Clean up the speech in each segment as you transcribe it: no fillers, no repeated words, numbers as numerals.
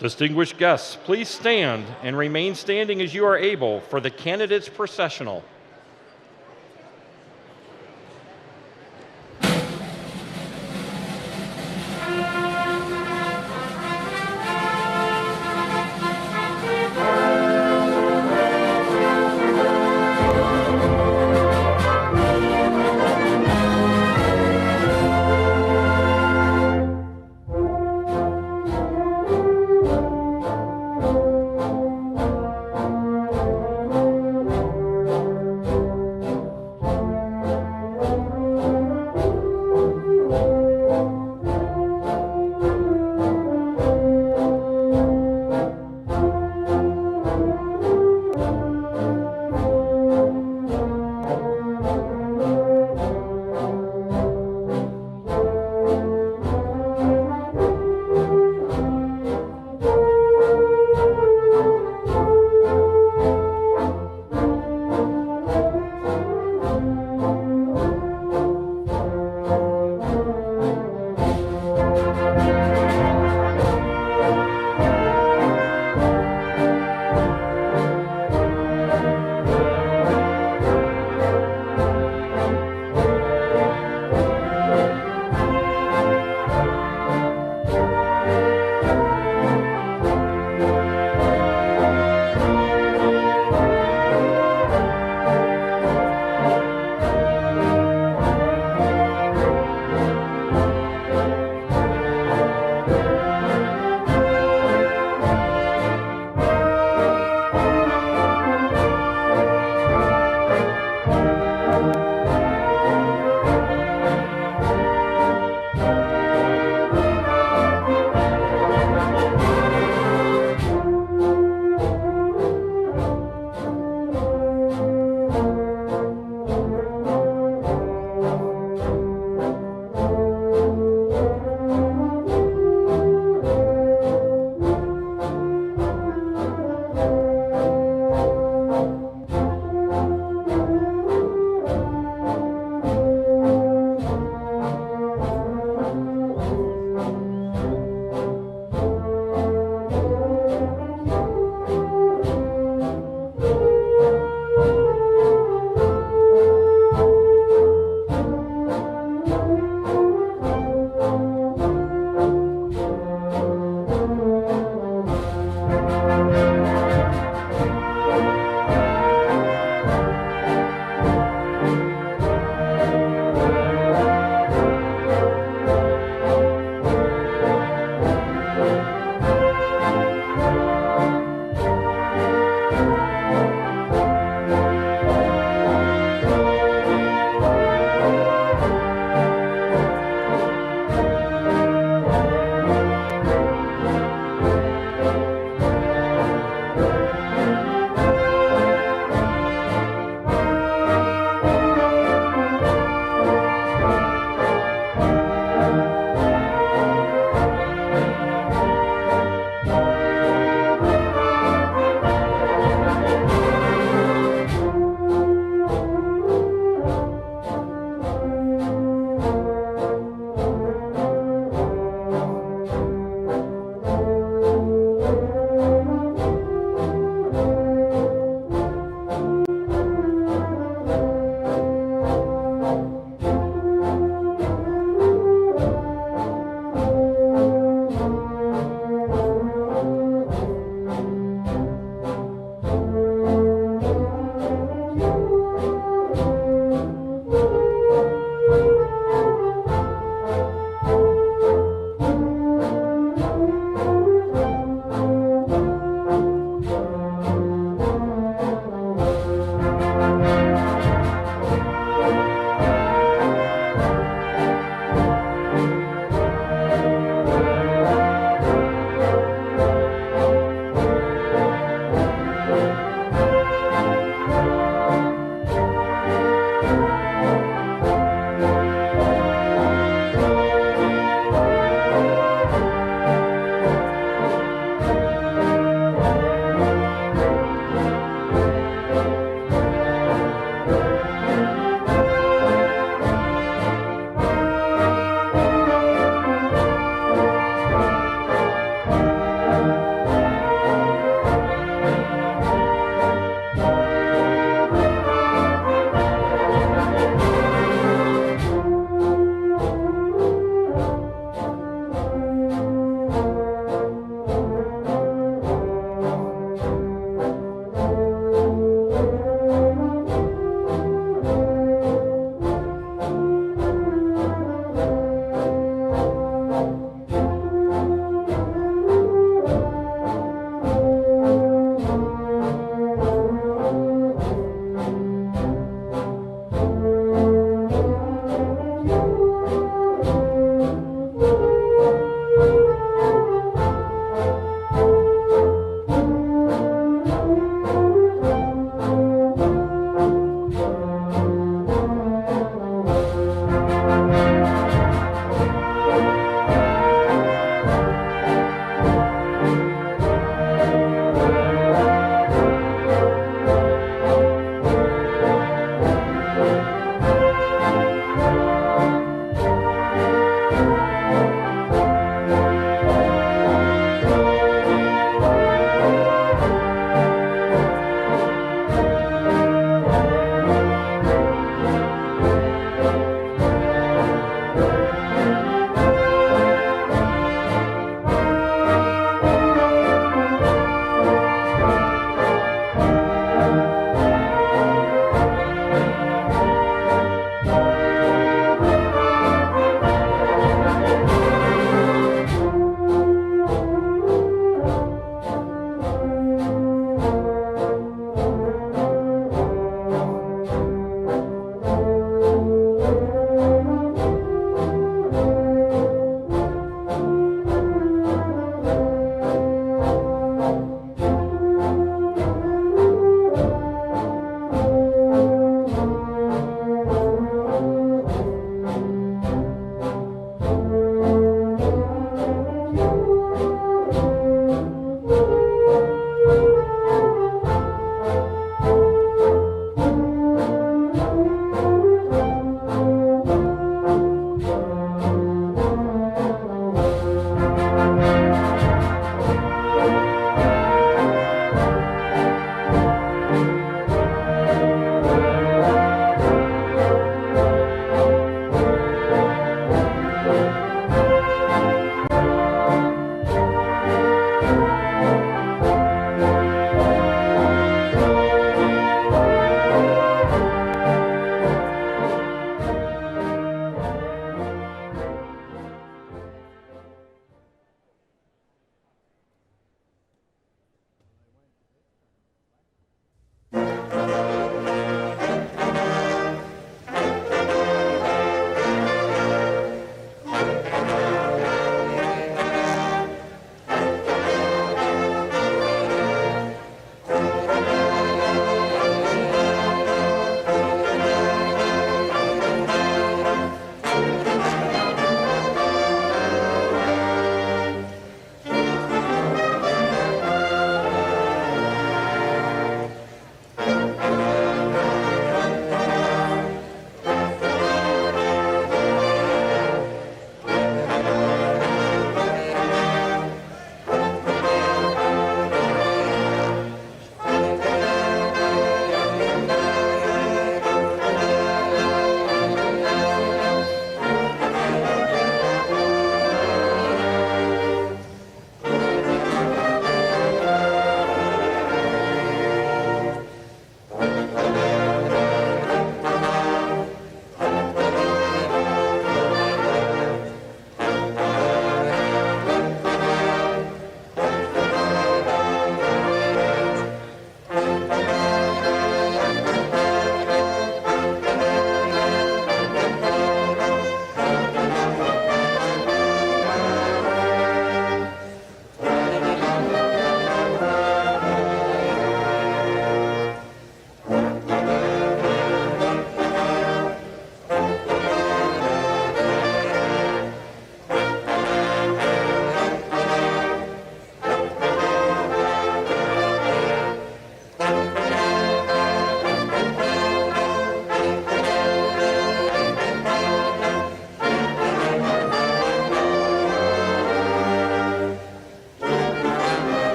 Distinguished guests, please stand and remain standing as you are able for the candidates processional.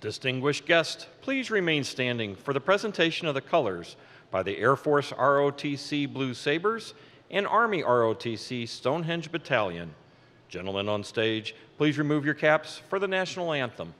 Distinguished guests, please remain standing for the presentation of the colors by the Air Force ROTC Blue Sabres and Army ROTC Stonehenge Battalion. Gentlemen on stage, please remove your caps for the national anthem.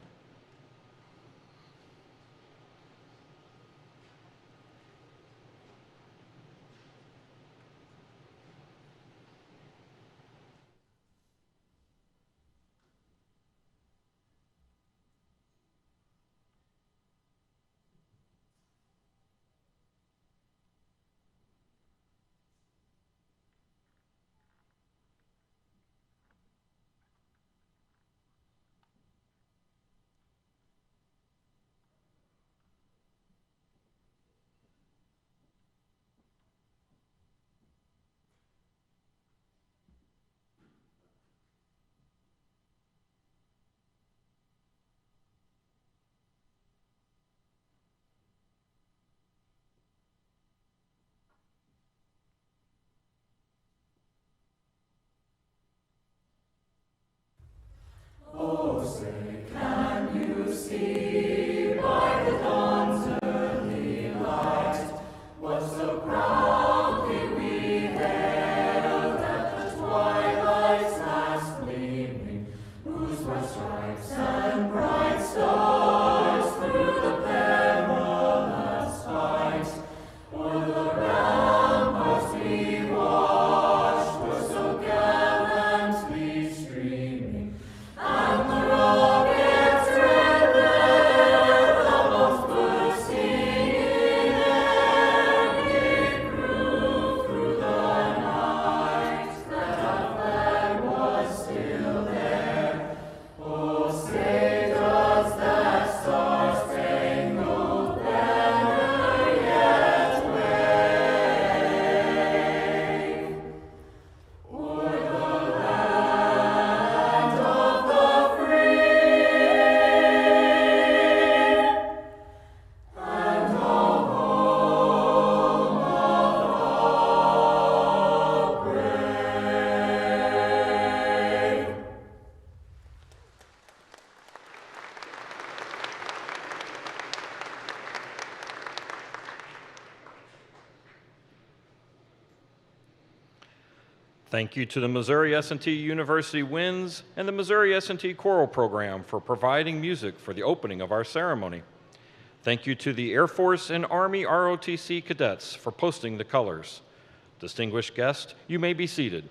Thank you to the Missouri S&T University Winds and the Missouri S&T Choral Program for providing music for the opening of our ceremony. Thank you to the Air Force and Army ROTC cadets for posting the colors. Distinguished guests, you may be seated.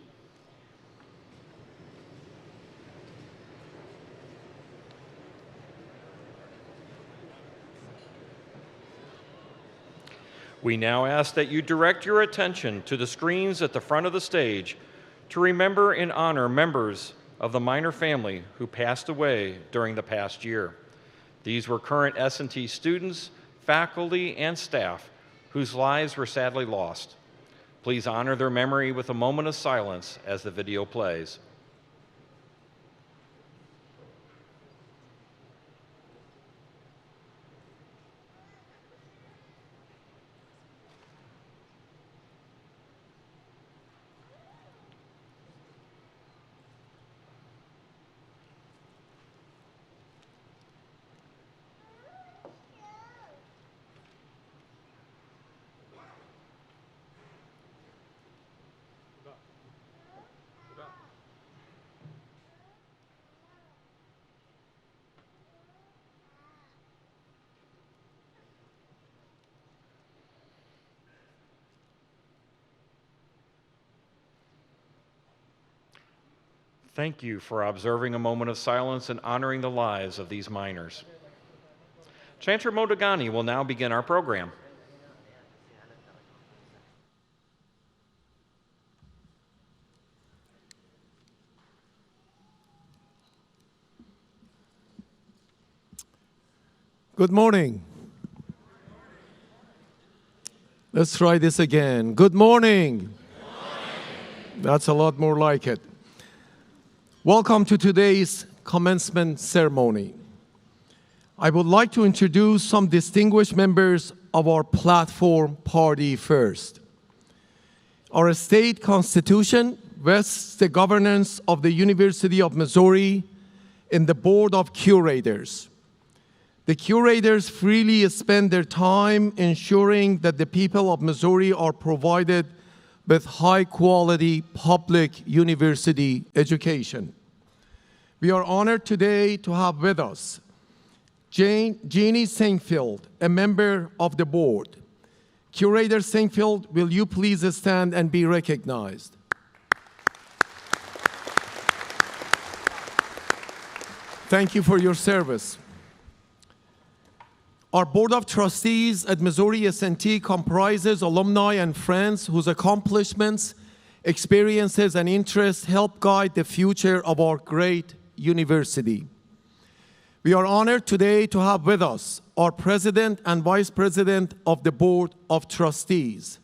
We now ask that you direct your attention to the screens at the front of the stage to remember and honor members of the Miner family who passed away during the past year. These were current S&T students, faculty, and staff whose lives were sadly lost. Please honor their memory with a moment of silence as the video plays. Thank you for observing a moment of silence and honoring the lives of these miners. Chanter Modagani will now begin our program. Good morning. Let's try this again. Good morning. Good morning. That's a lot more like it. Welcome to today's commencement ceremony. I would like to introduce some distinguished members of our platform party first. Our state constitution vests the governance of the University of Missouri in the Board of Curators. The curators freely spend their time ensuring that the people of Missouri are provided with high-quality public university education. We are honored today to have with us Jeannie Singfield, a member of the board. Curator Singfield, will you please stand and be recognized? Thank you for your service. Our Board of Trustees at Missouri S&T comprises alumni and friends whose accomplishments, experiences, and interests help guide the future of our great university. We are honored today to have with us our President and Vice President of the Board of Trustees,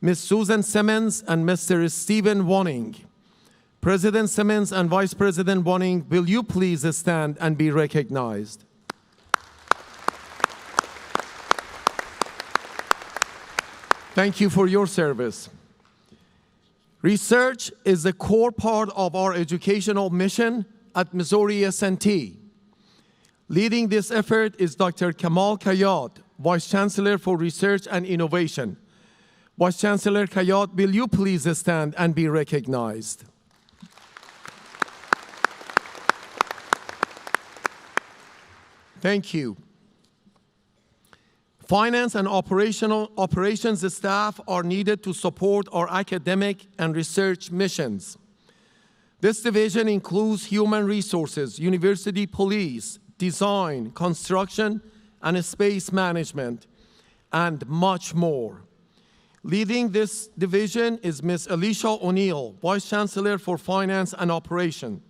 Ms. Susan Simmons and Mr. Stephen Wanning. President Simmons and Vice President Wanning, will you please stand and be recognized? Thank you for your service. Research is a core part of our educational mission at Missouri S&T. Leading this effort is Dr. Kamal Kayat, Vice Chancellor for Research and Innovation. Vice Chancellor Kayat, will you please stand and be recognized? Thank you. Finance and operations staff are needed to support our academic and research missions. This division includes human resources, university police, design, construction, and space management, and much more. Leading this division is Ms. Alicia O'Neill, Vice Chancellor for Finance and Operation.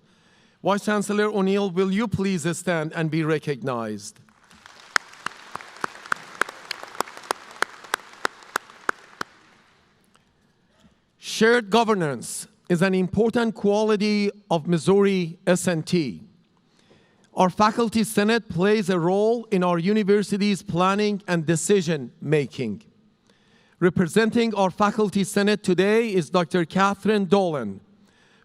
Vice Chancellor O'Neill, will you please stand and be recognized? Shared governance is an important quality of Missouri S&T. Our Faculty Senate plays a role in our university's planning and decision-making. Representing our Faculty Senate today is Dr. Catherine Dolan,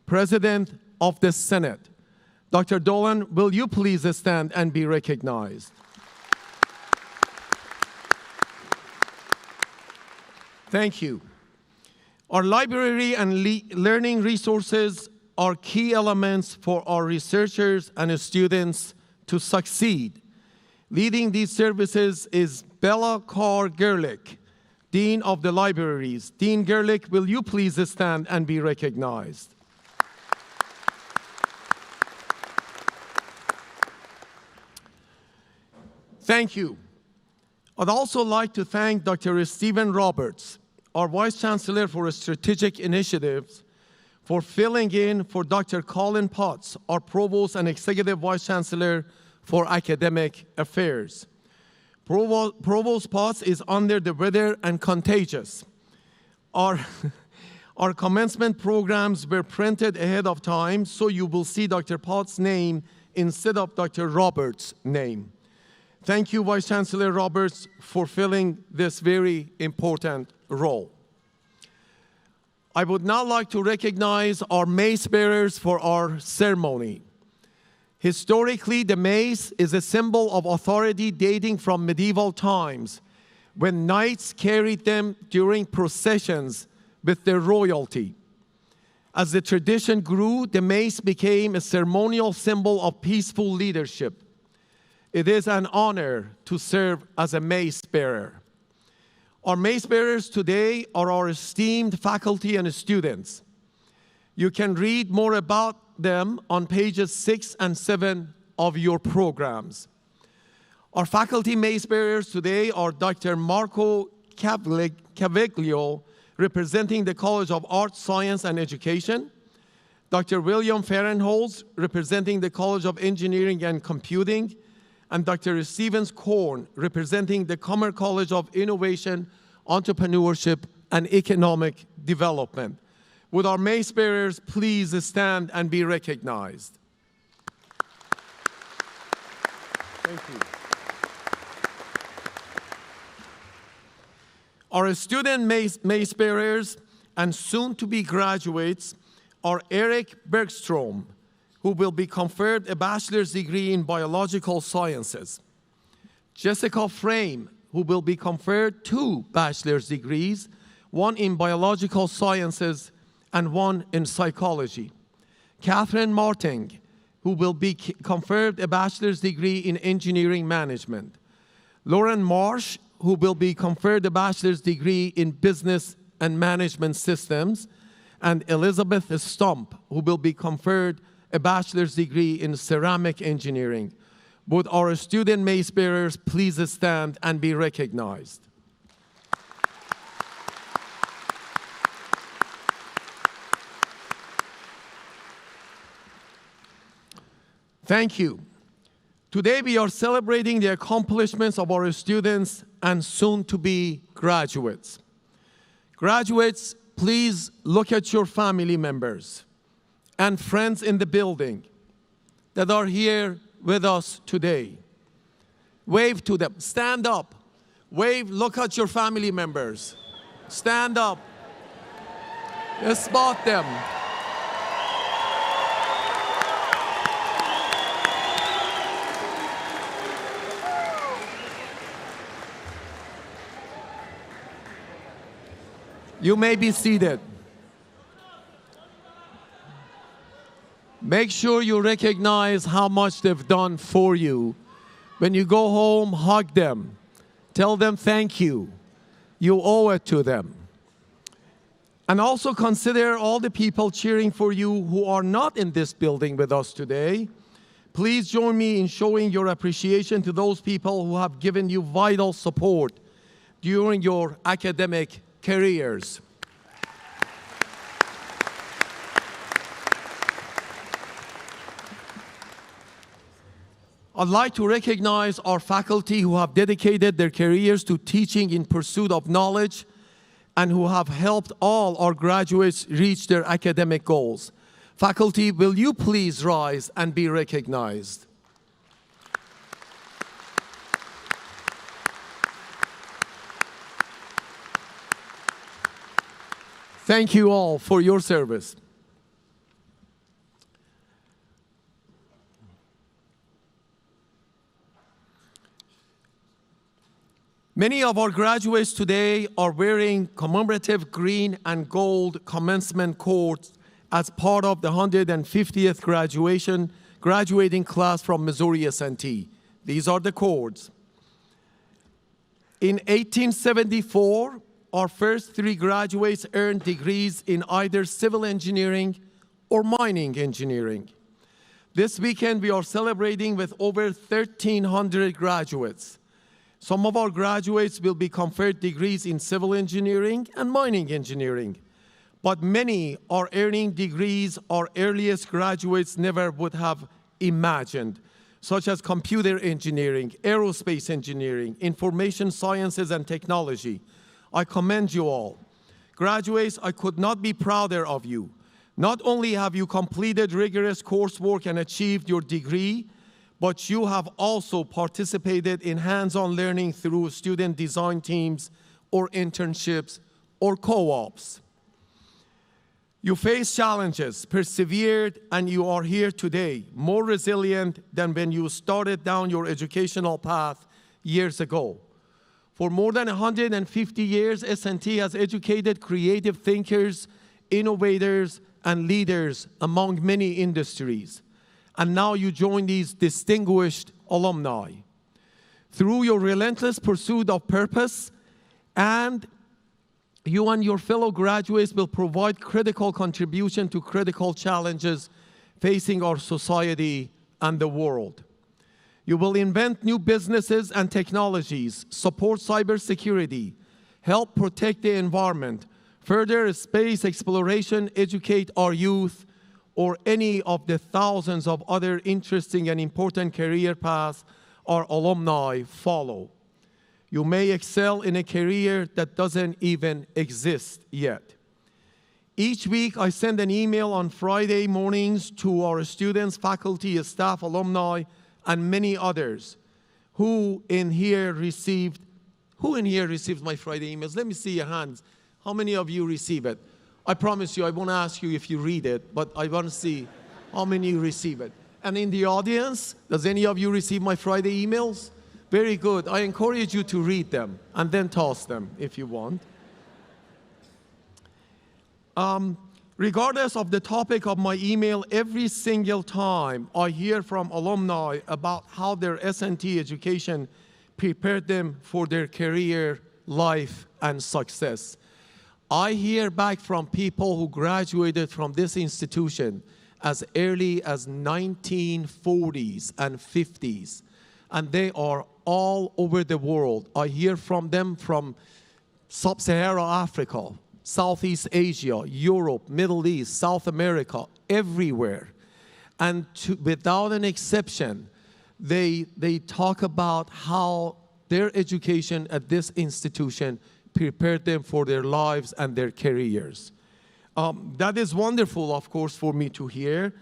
President of the Senate. Dr. Dolan, will you please stand and be recognized? Thank you. Our library and learning resources are key elements for our researchers and students to succeed. Leading these services is Bella Carr-Gerlich, Dean of the Libraries. Dean Gerlich, will you please stand and be recognized? Thank you. I'd also like to thank Dr. Stephen Roberts, our Vice Chancellor for Strategic Initiatives, for filling in for Dr. Colin Potts, our Provost and Executive Vice Chancellor for Academic Affairs. Provost Potts is under the weather and contagious. Our commencement programs were printed ahead of time, so you will see Dr. Potts' name instead of Dr. Roberts' name. Thank you, Vice Chancellor Roberts, for filling this very important role. I would now like to recognize our mace bearers for our ceremony. Historically, the mace is a symbol of authority dating from medieval times, when knights carried them during processions with their royalty. As the tradition grew, the mace became a ceremonial symbol of peaceful leadership. It is an honor to serve as a mace bearer. Our mace bearers today are our esteemed faculty and students. You can read more about them on pages 6 and 7 of your programs. Our faculty mace bearers today are Dr. Marco Cavaglio, representing the College of Arts, Science, and Education, Dr. William Fahrenholz, representing the College of Engineering and Computing, and Dr. Stevens Korn, representing the Comer College of Innovation, Entrepreneurship, and Economic Development. Would our mace bearers please stand and be recognized? Thank you. Our student mace bearers and soon-to-be graduates are Eric Bergstrom, who will be conferred a bachelor's degree in biological sciences. Jessica Frame, who will be conferred 2 bachelor's degrees, one in biological sciences and one in psychology. Catherine Marting, who will be conferred a bachelor's degree in engineering management. Lauren Marsh, who will be conferred a bachelor's degree in business and management systems. And Elizabeth Stump, who will be conferred a bachelor's degree in ceramic engineering. Would our student mace bearers please stand and be recognized? Thank you. Today we are celebrating the accomplishments of our students and soon-to-be graduates. Graduates, please look at your family members and friends in the building that are here with us today. Wave to them. Stand up. Wave, look at your family members. Stand up. Spot them. You may be seated. Make sure you recognize how much they've done for you. When you go home, hug them. Tell them thank you. You owe it to them. And also consider all the people cheering for you who are not in this building with us today. Please join me in showing your appreciation to those people who have given you vital support during your academic careers. I'd like to recognize our faculty who have dedicated their careers to teaching in pursuit of knowledge and who have helped all our graduates reach their academic goals. Faculty, will you please rise and be recognized? Thank you all for your service. Many of our graduates today are wearing commemorative green and gold commencement coats as part of the 150th graduating class from Missouri S&T. These are the cords. In 1874, our first 3 graduates earned degrees in either civil engineering or mining engineering. This weekend, we are celebrating with over 1,300 graduates. Some of our graduates will be conferred degrees in civil engineering and mining engineering, but many are earning degrees our earliest graduates never would have imagined, such as computer engineering, aerospace engineering, information sciences and technology. I commend you all. Graduates, I could not be prouder of you. Not only have you completed rigorous coursework and achieved your degree, but you have also participated in hands-on learning through student design teams or internships or co-ops. You faced challenges, persevered, and you are here today, more resilient than when you started down your educational path years ago. For more than 150 years, S&T has educated creative thinkers, innovators, and leaders among many industries. And now you join these distinguished alumni. Through your relentless pursuit of purpose, and you and your fellow graduates will provide critical contribution to critical challenges facing our society and the world. You will invent new businesses and technologies, support cybersecurity, help protect the environment, further space exploration, educate our youth, or any of the thousands of other interesting and important career paths our alumni follow. You may excel in a career that doesn't even exist yet. Each week, I send an email on Friday mornings to our students, faculty, staff, alumni, and many others. Who in here received my Friday emails? Let me see your hands. How many of you receive it? I promise you, I won't ask you if you read it, but I want to see how many you receive it. And in the audience, does any of you receive my Friday emails? Very good. I encourage you to read them and then toss them if you want. Regardless of the topic of my email, every single time I hear from alumni about how their S&T education prepared them for their career, life, and success. I hear back from people who graduated from this institution as early as 1940s and 50s, and they are all over the world. I hear from them from Sub-Saharan Africa, Southeast Asia, Europe, Middle East, South America, everywhere. And without an exception, they talk about how their education at this institution prepared them for their lives and their careers. That is wonderful, of course, for me to hear.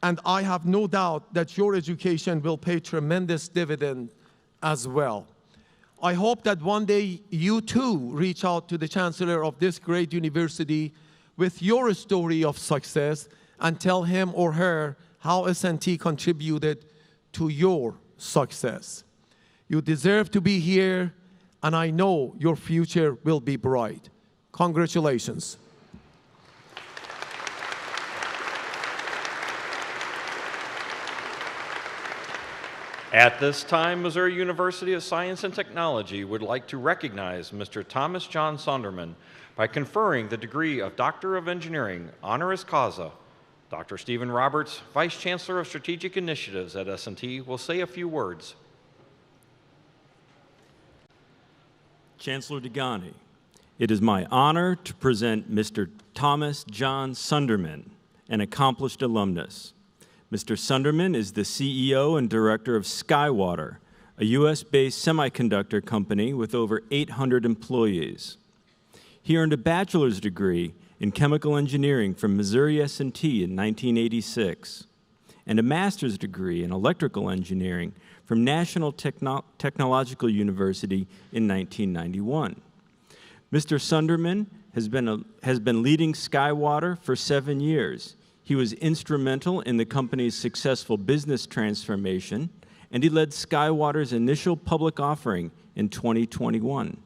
And I have no doubt that your education will pay tremendous dividend as well. I hope that one day you too reach out to the chancellor of this great university with your story of success and tell him or her how S&T contributed to your success. You deserve to be here, and I know your future will be bright. Congratulations. At this time, Missouri University of Science and Technology would like to recognize Mr. Thomas John Sonderman by conferring the degree of Doctor of Engineering, honoris causa. Dr. Stephen Roberts, Vice Chancellor of Strategic Initiatives at S&T, will say a few words. Chancellor Degani, it is my honor to present Mr. Thomas John Sonderman, an accomplished alumnus. Mr. Sonderman is the CEO and director of SkyWater, a U.S.-based semiconductor company with over 800 employees. He earned a bachelor's degree in chemical engineering from Missouri S&T in 1986 and a master's degree in electrical engineering from National Technological University in 1991. Mr. Sonderman has been leading SkyWater for 7 years. He was instrumental in the company's successful business transformation, and he led SkyWater's initial public offering in 2021.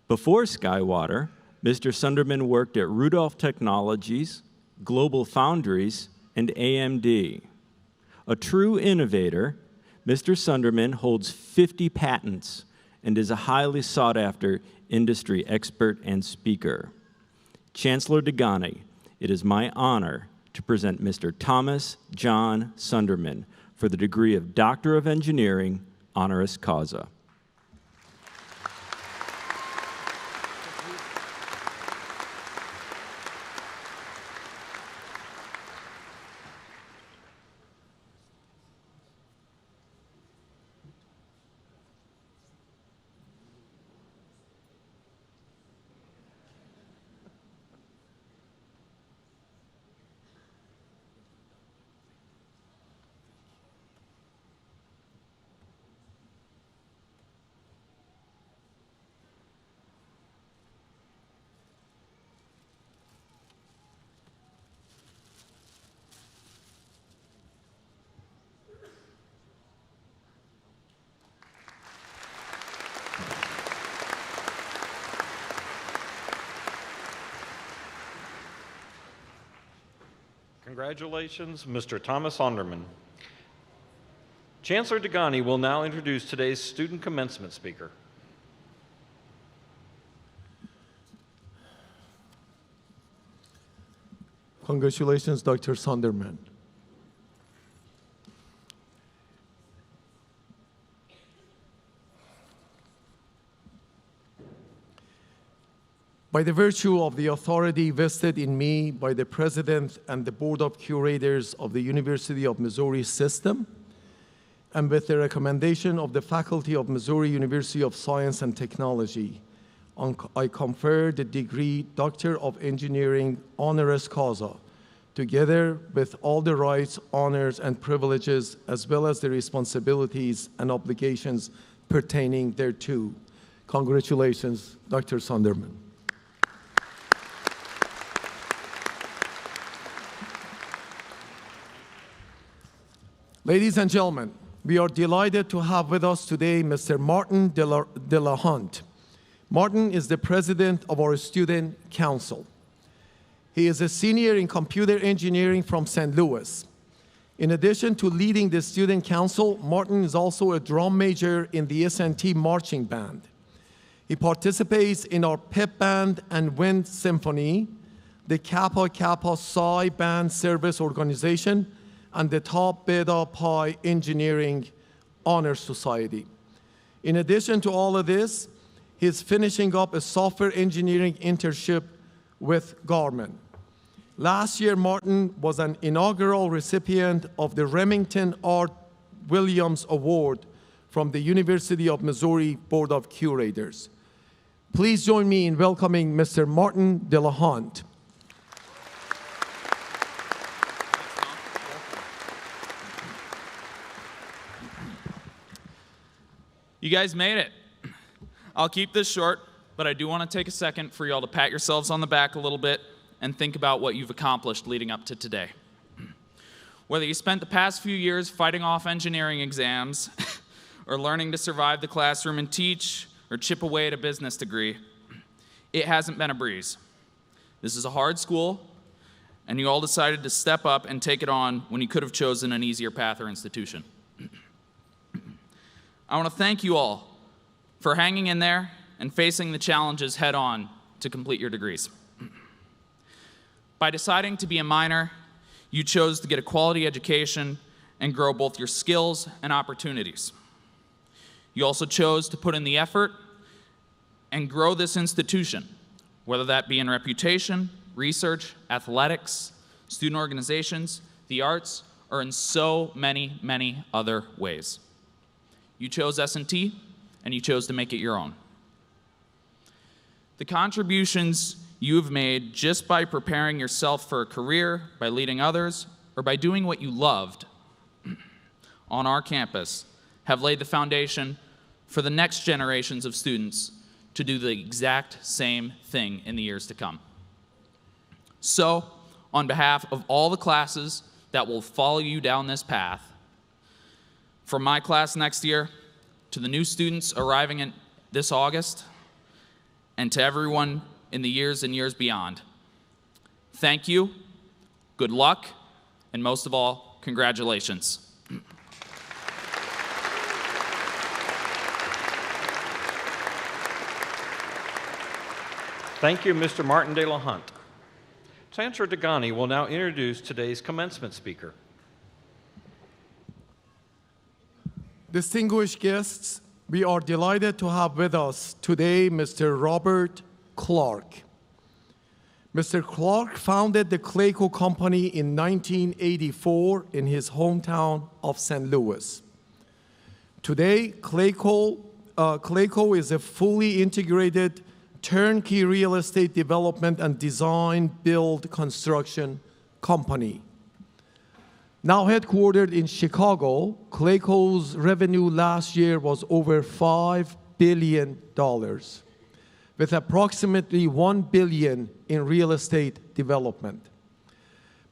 Before SkyWater, Mr. Sonderman worked at Rudolph Technologies, Global Foundries, and AMD. A true innovator, Mr. Sonderman holds 50 patents and is a highly sought-after industry expert and speaker. Chancellor Degani, it is my honor to present Mr. Thomas John Sonderman for the degree of Doctor of Engineering, honoris causa. Congratulations, Mr. Thomas Sonderman. Chancellor Degani will now introduce today's student commencement speaker. Congratulations, Dr. Sonderman. By the virtue of the authority vested in me by the President and the Board of Curators of the University of Missouri System, and with the recommendation of the Faculty of Missouri University of Science and Technology, I confer the degree Doctor of Engineering honoris causa, together with all the rights, honors, and privileges, as well as the responsibilities and obligations pertaining thereto. Congratulations, Dr. Sonderman. Ladies and gentlemen, we are delighted to have with us today Mr. Martin de la Hunt. Martin is the president of our student council. He is a senior in computer engineering from St. Louis. In addition to leading the student council, Martin is also a drum major in the S&T marching band. He participates in our pep band and wind symphony, the Kappa Kappa Psi band service organization, and the Tau Beta Pi Engineering Honor Society. In addition to all of this, he's finishing up a software engineering internship with Garmin. Last year, Martin was an inaugural recipient of the Remington Art Williams Award from the University of Missouri Board of Curators. Please join me in welcoming Mr. Martin de la Hunt. You guys made it. I'll keep this short, but I do want to take a second for y'all to pat yourselves on the back a little bit and think about what you've accomplished leading up to today. Whether you spent the past few years fighting off engineering exams, or learning to survive the classroom and teach, or chip away at a business degree, it hasn't been a breeze. This is a hard school, and you all decided to step up and take it on when you could have chosen an easier path or institution. I want to thank you all for hanging in there and facing the challenges head on to complete your degrees. By deciding to be a minor, you chose to get a quality education and grow both your skills and opportunities. You also chose to put in the effort and grow this institution, whether that be in reputation, research, athletics, student organizations, the arts, or in so many, many other ways. You chose S&T, and you chose to make it your own. The contributions you have made just by preparing yourself for a career, by leading others, or by doing what you loved on our campus have laid the foundation for the next generations of students to do the exact same thing in the years to come. So, on behalf of all the classes that will follow you down this path, from my class next year, to the new students arriving in this August, and to everyone in the years and years beyond, thank you, good luck, and most of all, congratulations. Thank you, Mr. Martin de la Hunt. Chancellor Degani will now introduce today's commencement speaker. Distinguished guests, we are delighted to have with us today Mr. Robert Clark. Mr. Clark founded the Clayco Company in 1984 in his hometown of St. Louis. Today, Clayco is a fully integrated turnkey real estate development and design, build, construction company. Now headquartered in Chicago, Clayco's revenue last year was over $5 billion, with approximately $1 billion in real estate development.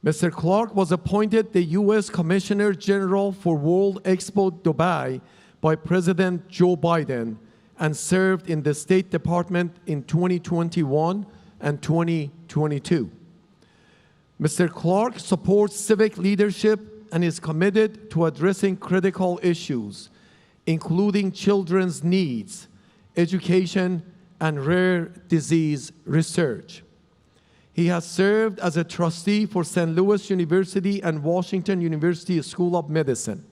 Mr. Clark was appointed the U.S. Commissioner General for World Expo Dubai by President Joe Biden and served in the State Department in 2021 and 2022. Mr. Clark supports civic leadership and is committed to addressing critical issues, including children's needs, education, and rare disease research. He has served as a trustee for St. Louis University and Washington University School of Medicine.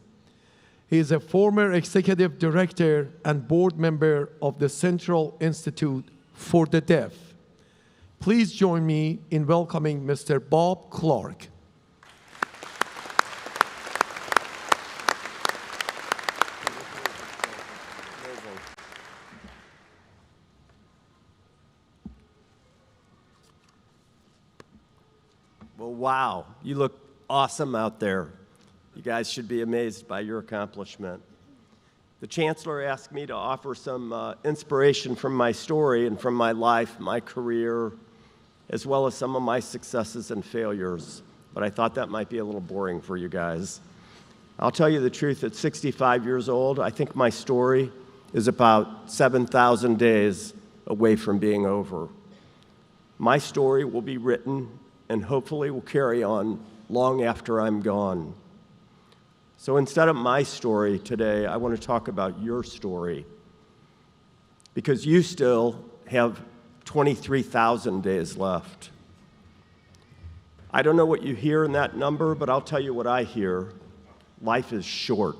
He is a former executive director and board member of the Central Institute for the Deaf. Please join me in welcoming Mr. Bob Clark. Well, wow, you look awesome out there. You guys should be amazed by your accomplishment. The Chancellor asked me to offer some inspiration from my story and from my life, my career, as well as some of my successes and failures. But I thought that might be a little boring for you guys. I'll tell you the truth, at 65 years old, I think my story is about 7,000 days away from being over. My story will be written and hopefully will carry on long after I'm gone. So instead of my story today, I want to talk about your story, because you still have 23,000 days left. I don't know what you hear in that number, but I'll tell you what I hear. Life is short.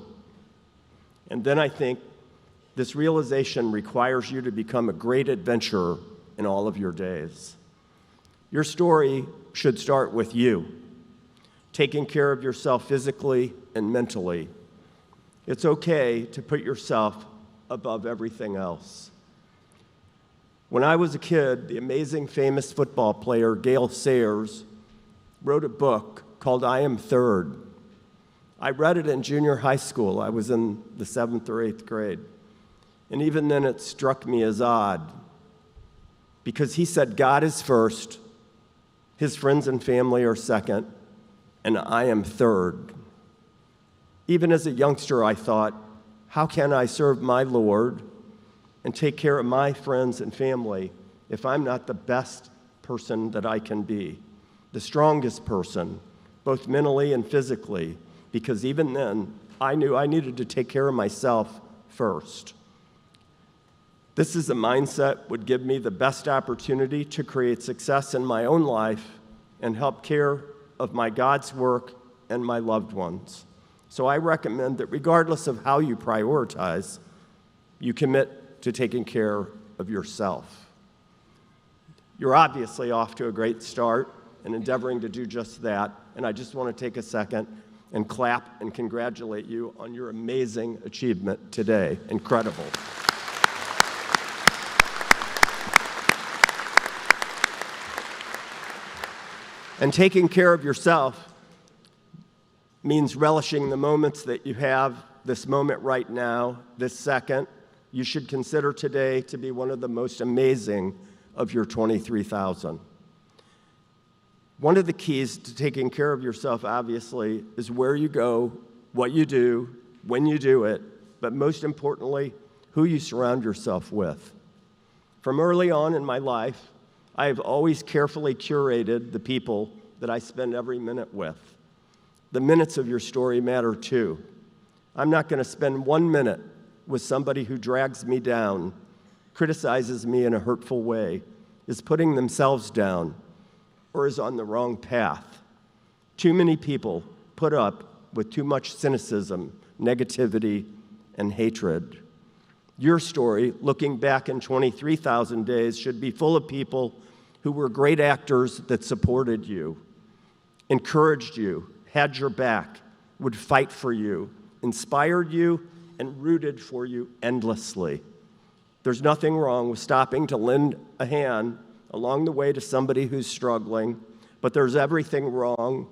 And then I think this realization requires you to become a great adventurer in all of your days. Your story should start with you, taking care of yourself physically and mentally. It's okay to put yourself above everything else. When I was a kid, the amazing famous football player Gale Sayers wrote a book called I Am Third. I read it in junior high school. I was in the 7th or 8th grade. And even then it struck me as odd, because he said God is first, his friends and family are second, and I am third. Even as a youngster, I thought, how can I serve my Lord and take care of my friends and family if I'm not the best person that I can be, the strongest person, both mentally and physically, because even then, I knew I needed to take care of myself first. This is a mindset would give me the best opportunity to create success in my own life and help care of my God's work and my loved ones. So I recommend that regardless of how you prioritize, you commit to taking care of yourself. You're obviously off to a great start and endeavoring to do just that, and I just want to take a second and clap and congratulate you on your amazing achievement today. Incredible. And taking care of yourself means relishing the moments that you have, this moment right now, this second. You should consider today to be one of the most amazing of your 23,000. One of the keys to taking care of yourself, obviously, is where you go, what you do, when you do it, but most importantly, who you surround yourself with. From early on in my life, I have always carefully curated the people that I spend every minute with. The minutes of your story matter too. I'm not going to spend 1 minute with somebody who drags me down, criticizes me in a hurtful way, is putting themselves down, or is on the wrong path. Too many people put up with too much cynicism, negativity, and hatred. Your story, looking back in 23,000 days, should be full of people who were great actors that supported you, encouraged you, had your back, would fight for you, inspired you, and rooted for you endlessly. There's nothing wrong with stopping to lend a hand along the way to somebody who's struggling, but there's everything wrong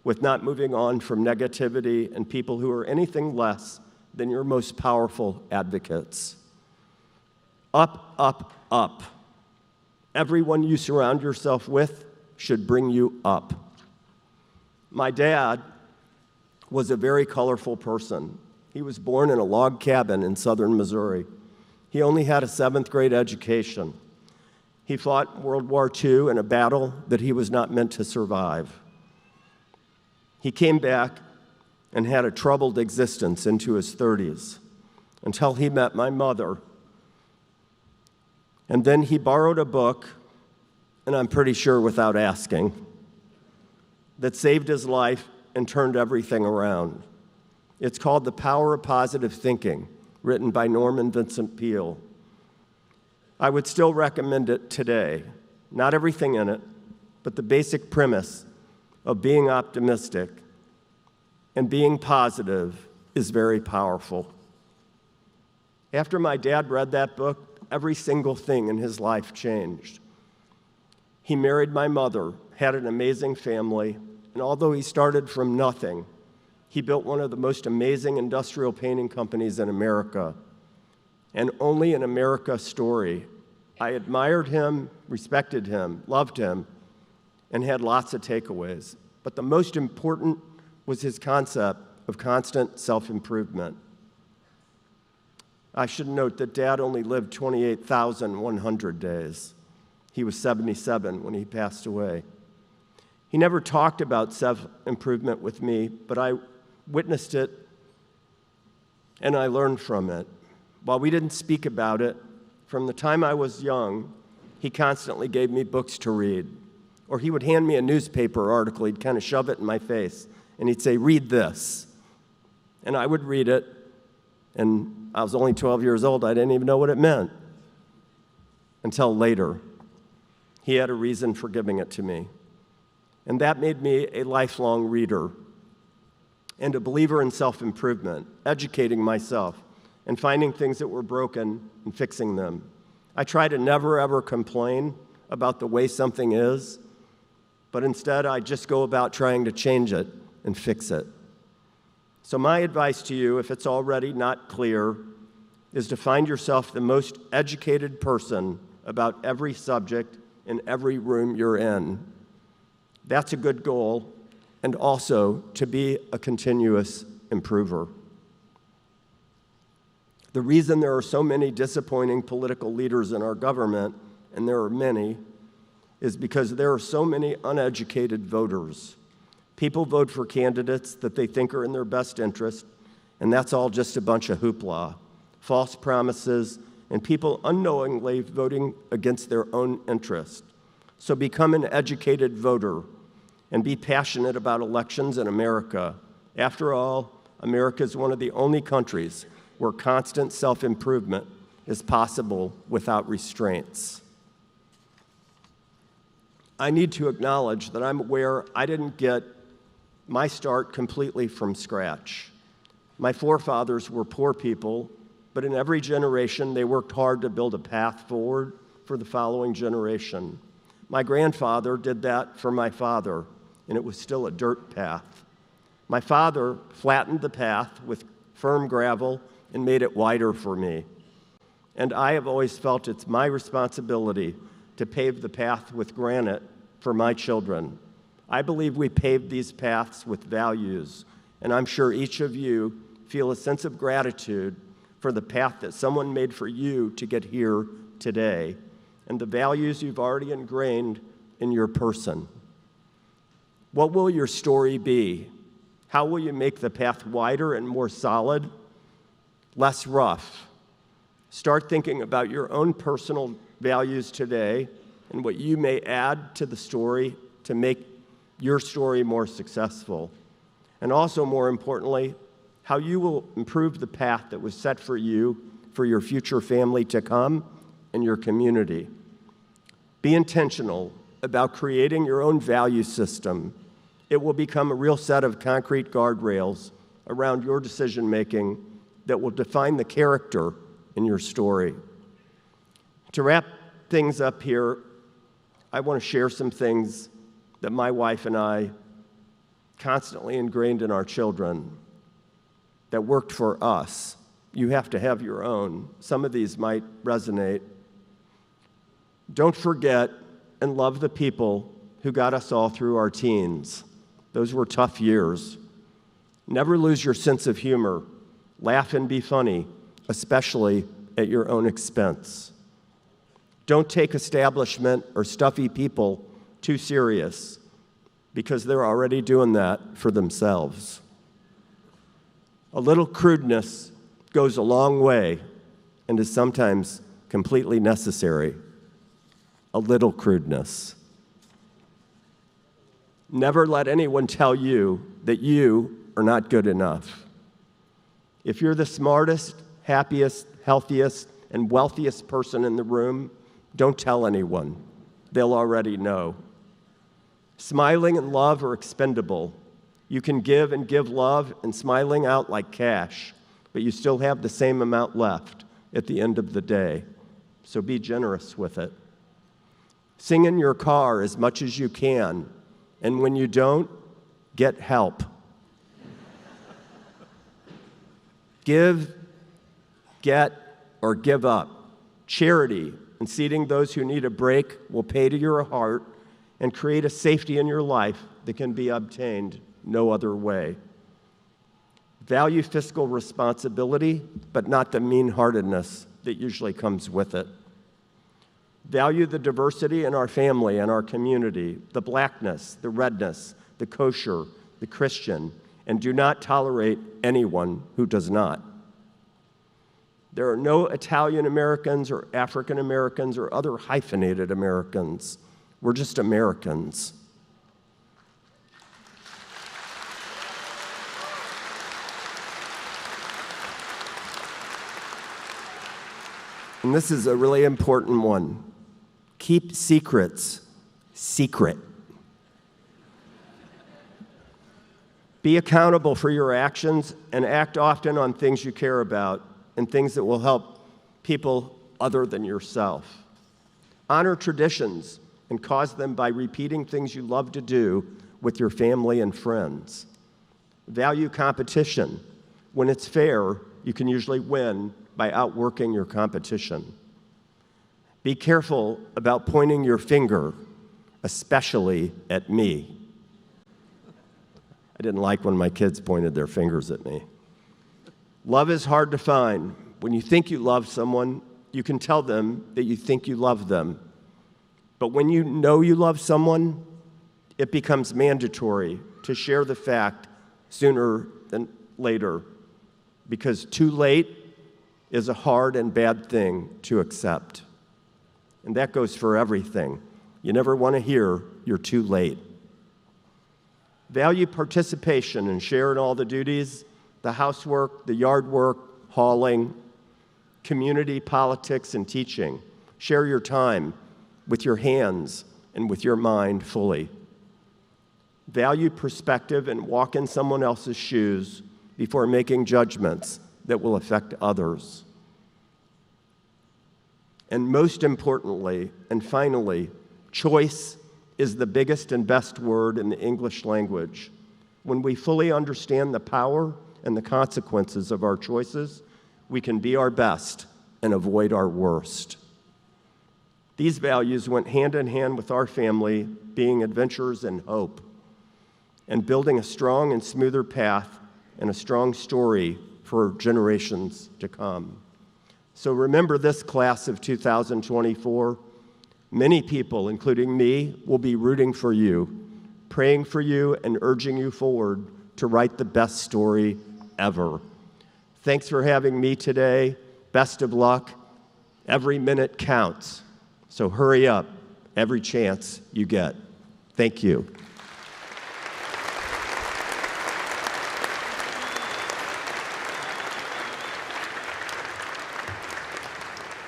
with not moving on from negativity and people who are anything less than your most powerful advocates. Up, up, up. Everyone you surround yourself with should bring you up. My dad was a very colorful person. He was born in a log cabin in southern Missouri. He only had a 7th grade education. He fought World War II in a battle that he was not meant to survive. He came back and had a troubled existence into his 30s until he met my mother. And then he borrowed a book, and I'm pretty sure without asking, that saved his life and turned everything around. It's called The Power of Positive Thinking, written by Norman Vincent Peale. I would still recommend it today. Not everything in it, but the basic premise of being optimistic and being positive is very powerful. After my dad read that book, every single thing in his life changed. He married my mother, had an amazing family, and although he started from nothing, he built one of the most amazing industrial painting companies in America. And only an America story. I admired him, respected him, loved him, and had lots of takeaways. But the most important was his concept of constant self-improvement. I should note that Dad only lived 28,100 days. He was 77 when he passed away. He never talked about self-improvement with me, but I witnessed it and I learned from it. While we didn't speak about it, from the time I was young, he constantly gave me books to read. Or he would hand me a newspaper article, he'd kind of shove it in my face, and he'd say, "Read this." And I would read it, and I was only 12 years old, I didn't even know what it meant. Until later, he had a reason for giving it to me. And that made me a lifelong reader and a believer in self-improvement, educating myself and finding things that were broken and fixing them. I try to never, ever complain about the way something is, but instead I just go about trying to change it and fix it. So my advice to you, if it's already not clear, is to find yourself the most educated person about every subject in every room you're in. That's a good goal, and also to be a continuous improver. The reason there are so many disappointing political leaders in our government, and there are many, is because there are so many uneducated voters. People vote for candidates that they think are in their best interest, and that's all just a bunch of hoopla, false promises, and people unknowingly voting against their own interest. So become an educated voter and be passionate about elections in America. After all, America is one of the only countries where constant self-improvement is possible without restraints. I need to acknowledge that I'm aware I didn't get my start completely from scratch. My forefathers were poor people, but in every generation they worked hard to build a path forward for the following generation. My grandfather did that for my father, and it was still a dirt path. My father flattened the path with firm gravel and made it wider for me. And I have always felt it's my responsibility to pave the path with granite for my children. I believe we paved these paths with values, and I'm sure each of you feel a sense of gratitude for the path that someone made for you to get here today, and the values you've already ingrained in your person. What will your story be? How will you make the path wider and more solid, less rough? Start thinking about your own personal values today and what you may add to the story to make your story more successful. And also, more importantly, how you will improve the path that was set for you, for your future family to come, and your community. Be intentional about creating your own value system. It will become a real set of concrete guardrails around your decision-making that will define the character in your story. To wrap things up here, I want to share some things that my wife and I constantly ingrained in our children that worked for us. You have to have your own. Some of these might resonate. Don't forget and love the people who got us all through our teens. Those were tough years. Never lose your sense of humor. Laugh and be funny, especially at your own expense. Don't take establishment or stuffy people too serious, because they're already doing that for themselves. A little crudeness goes a long way and is sometimes completely necessary. A little crudeness. Never let anyone tell you that you are not good enough. If you're the smartest, happiest, healthiest, and wealthiest person in the room, don't tell anyone. They'll already know. Smiling and love are expendable. You can give and give love and smiling out like cash, but you still have the same amount left at the end of the day. So be generous with it. Sing in your car as much as you can, and when you don't, get help. Give, get, or give up. Charity and seating those who need a break will pay to your heart and create a safety in your life that can be obtained no other way. Value fiscal responsibility, but not the mean-heartedness that usually comes with it. Value the diversity in our family and our community, the blackness, the redness, the kosher, the Christian, and do not tolerate anyone who does not. There are no Italian Americans or African Americans or other hyphenated Americans. We're just Americans. And this is a really important one. Keep secrets secret. Be accountable for your actions and act often on things you care about and things that will help people other than yourself. Honor traditions and cause them by repeating things you love to do with your family and friends. Value competition. When it's fair, you can usually win by outworking your competition. Be careful about pointing your finger, especially at me. I didn't like when my kids pointed their fingers at me. Love is hard to find. When you think you love someone, you can tell them that you think you love them. But when you know you love someone, it becomes mandatory to share the fact sooner than later, because too late is a hard and bad thing to accept. And that goes for everything. You never want to hear you're too late. Value participation and share in all the duties, the housework, the yard work, hauling, community politics, and teaching. Share your time with your hands and with your mind fully. Value perspective and walk in someone else's shoes before making judgments that will affect others. And most importantly, and finally, choice is the biggest and best word in the English language. When we fully understand the power and the consequences of our choices, we can be our best and avoid our worst. These values went hand in hand with our family being adventurers and hope, and building a strong and smoother path and a strong story for generations to come. So remember this class of 2024. Many people, including me, will be rooting for you, praying for you, and urging you forward to write the best story ever. Thanks for having me today. Best of luck. Every minute counts. So hurry up every chance you get. Thank you.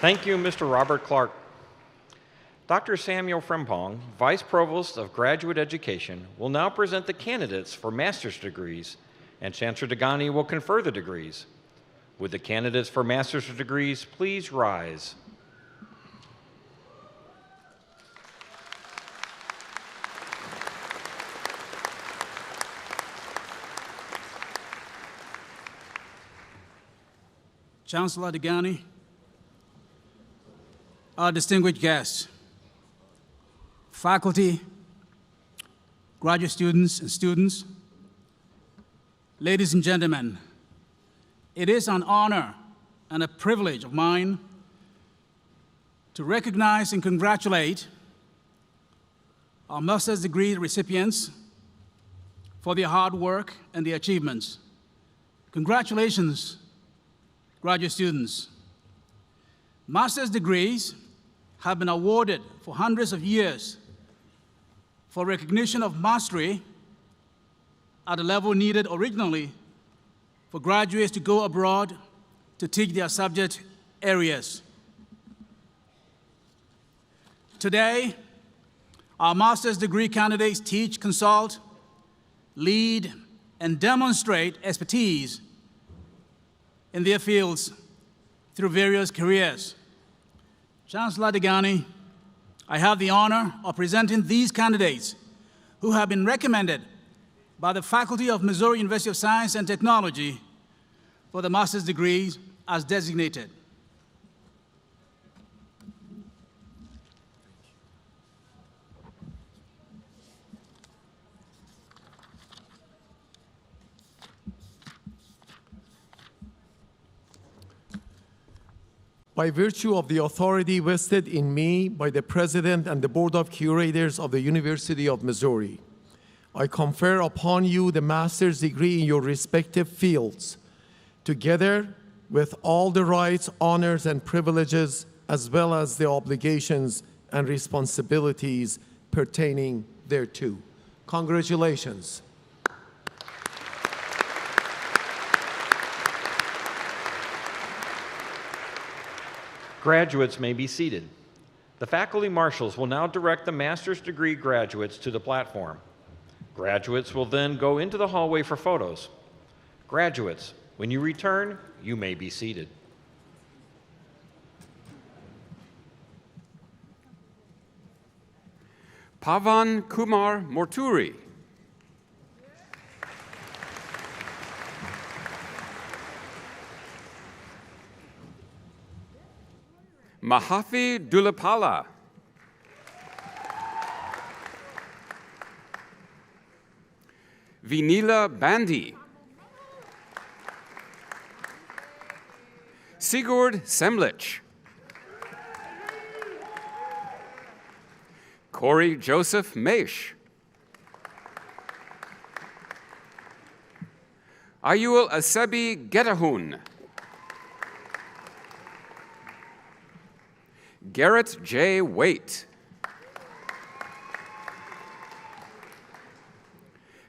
Thank you, Mr. Robert Clark. Dr. Samuel Frempong, Vice Provost of Graduate Education, will now present the candidates for master's degrees, and Chancellor Degani will confer the degrees. Would the candidates for master's degrees please rise? Chancellor Degani, our distinguished guests, faculty, graduate students and students, ladies and gentlemen, it is an honor and a privilege of mine to recognize and congratulate our master's degree recipients for their hard work and their achievements. Congratulations, graduate students. Master's degrees have been awarded for hundreds of years for recognition of mastery at the level needed originally for graduates to go abroad to teach their subject areas. Today, our master's degree candidates teach, consult, lead, and demonstrate expertise in their fields through various careers. Chancellor Degani, I have the honor of presenting these candidates who have been recommended by the faculty of Missouri University of Science and Technology for the master's degrees as designated. By virtue of the authority vested in me by the President and the Board of Curators of the University of Missouri, I confer upon you the master's degree in your respective fields, together with all the rights, honors, and privileges, as well as the obligations and responsibilities pertaining thereto. Congratulations. Graduates may be seated. The faculty marshals will now direct the master's degree graduates to the platform. Graduates will then go into the hallway for photos. Graduates, when you return, you may be seated. Pavan Kumar Morturi. Mahathi Dulapala. Vinila Bandi. Sigurd Semlich. Corey Joseph Maish. Ayul Asebi Getahun. Garrett J. Waite.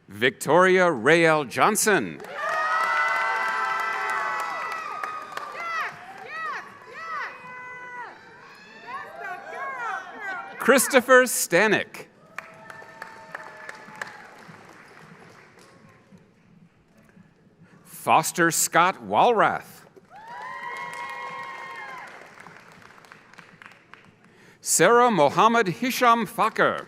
Victoria Rael Johnson. Christopher Stanek. Foster Scott Walrath. Sarah Mohammed Hisham Fakir.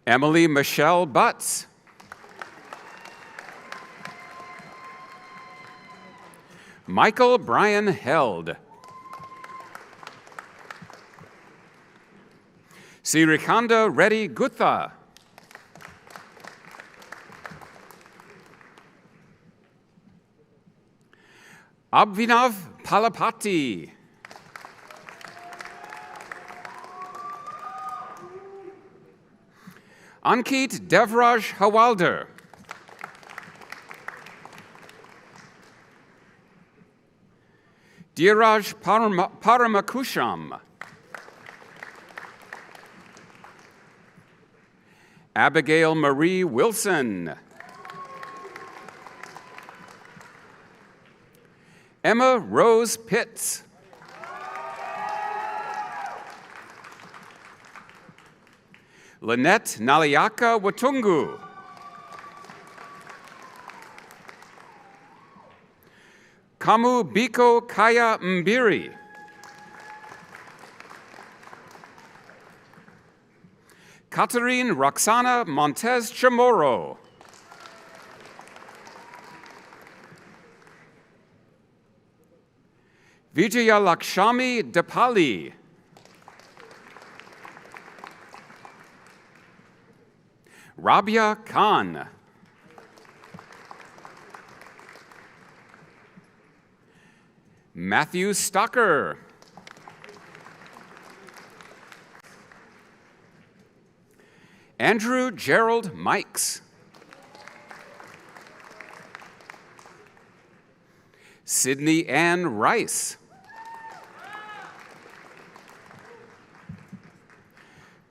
Emily Michelle Butts. Michael Brian Held. Sirikanda Reddy Gutha. Abhinav Palapati. Ankit Devraj Hawalder. Dheeraj Paramakusham. Abigail Marie Wilson. Emma Rose Pitts. Lynette Naliaka Watungu. Kamu Biko Kaya Mbiri. Katerine Roxana Montez Chamorro. Vijaya Lakshmi Depali. Rabia Khan. Matthew Stocker. Andrew Gerald Mikes. Sydney Ann Rice.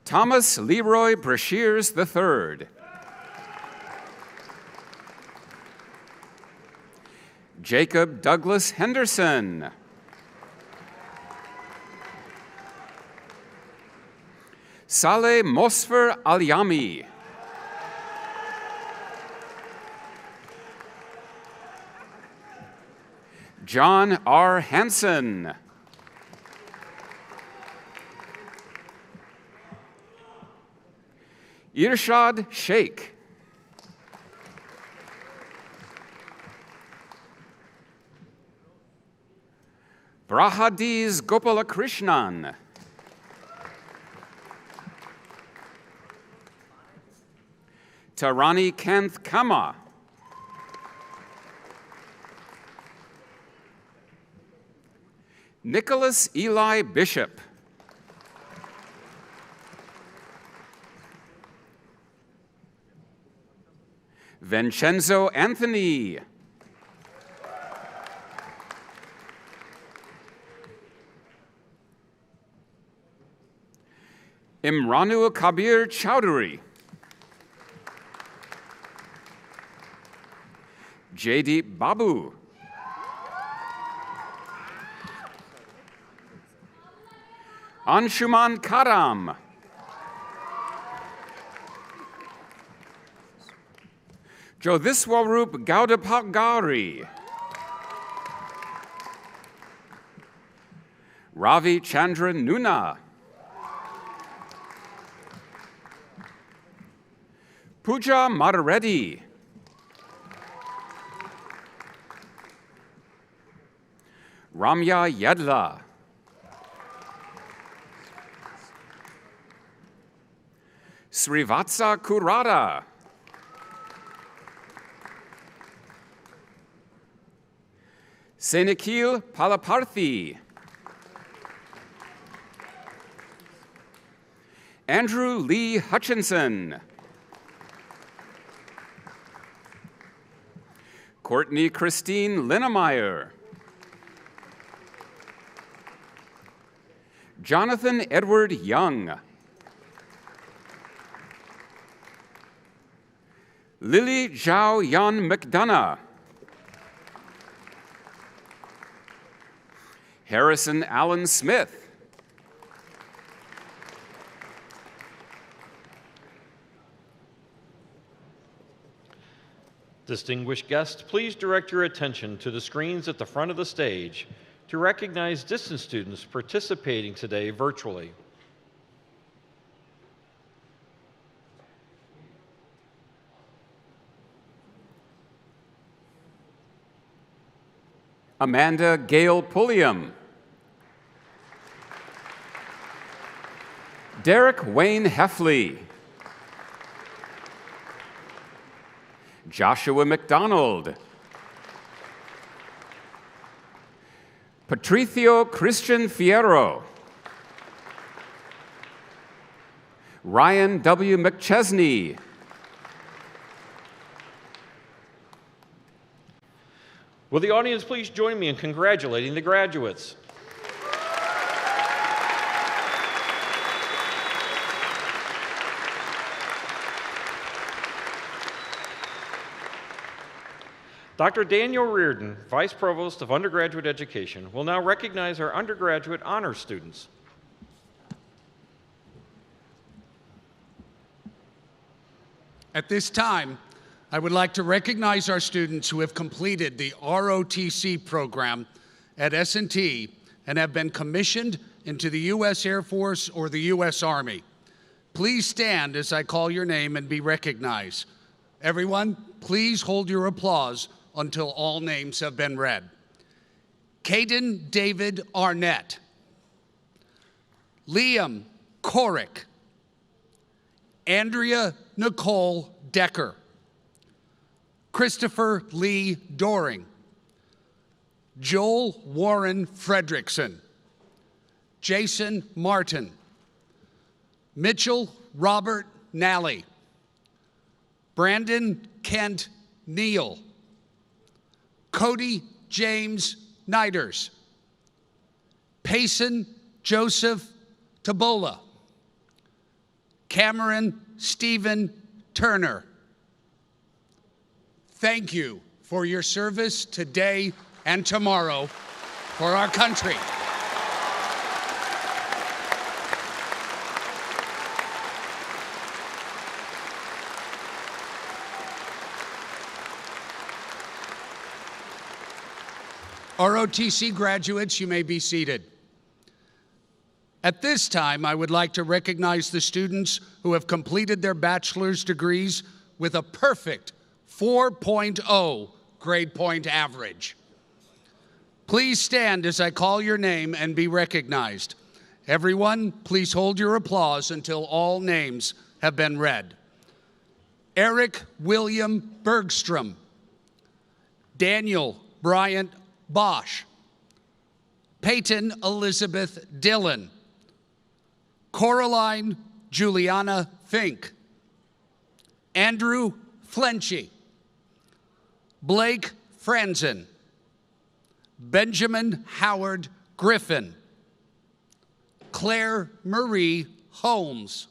Thomas Leroy Brashears III. Jacob Douglas Henderson. Saleh Mosfer Alyami. John R. Hansen. Irshad Sheikh. Brahadiz Gopalakrishnan. Tarani Kanth Kama. Nicholas Eli Bishop. Vincenzo Anthony. Imranul Kabir Chowdhury. Jaydeep Babu. Anshuman Karam. Jyotiswarup Gaudapagari. Ravi Chandra Nuna. Pooja Madareddy. Ramya Yedla. Srivatsa Kurada. Senekil Palaparthi. Andrew Lee Hutchinson. Courtney Christine Linnemeyer. Jonathan Edward Young. Lily Zhao Yan McDonough. Harrison Allen Smith. Distinguished guests, please direct your attention to the screens at the front of the stage to recognize distance students participating today virtually. Amanda Gale Pulliam. Derek Wayne Heffley. Joshua McDonald. Patricio Christian Fierro. Ryan W. McChesney. Will the audience please join me in congratulating the graduates? Dr. Daniel Reardon, Vice Provost of Undergraduate Education, will now recognize our undergraduate honors students. At this time, I would like to recognize our students who have completed the ROTC program at S&T and have been commissioned into the U.S. Air Force or the U.S. Army. Please stand as I call your name and be recognized. Everyone, please hold your applause until all names have been read. Caden David Arnett. Liam Korick. Andrea Nicole Decker. Christopher Lee Doring. Joel Warren Fredrickson. Jason Martin. Mitchell Robert Nally. Brandon Kent Neal. Cody James Niders. Payson Joseph Tabola. Cameron Stephen Turner. Thank you for your service today and tomorrow for our country. ROTC graduates, you may be seated. At this time, I would like to recognize the students who have completed their bachelor's degrees with a perfect 4.0 grade point average. Please stand as I call your name and be recognized. Everyone, please hold your applause until all names have been read. Eric William Bergstrom. Daniel Bryant Bosch. Peyton Elizabeth Dillon, Coraline Juliana Fink, Andrew Flenchy, Blake Franzen, Benjamin Howard Griffin, Claire Marie Holmes,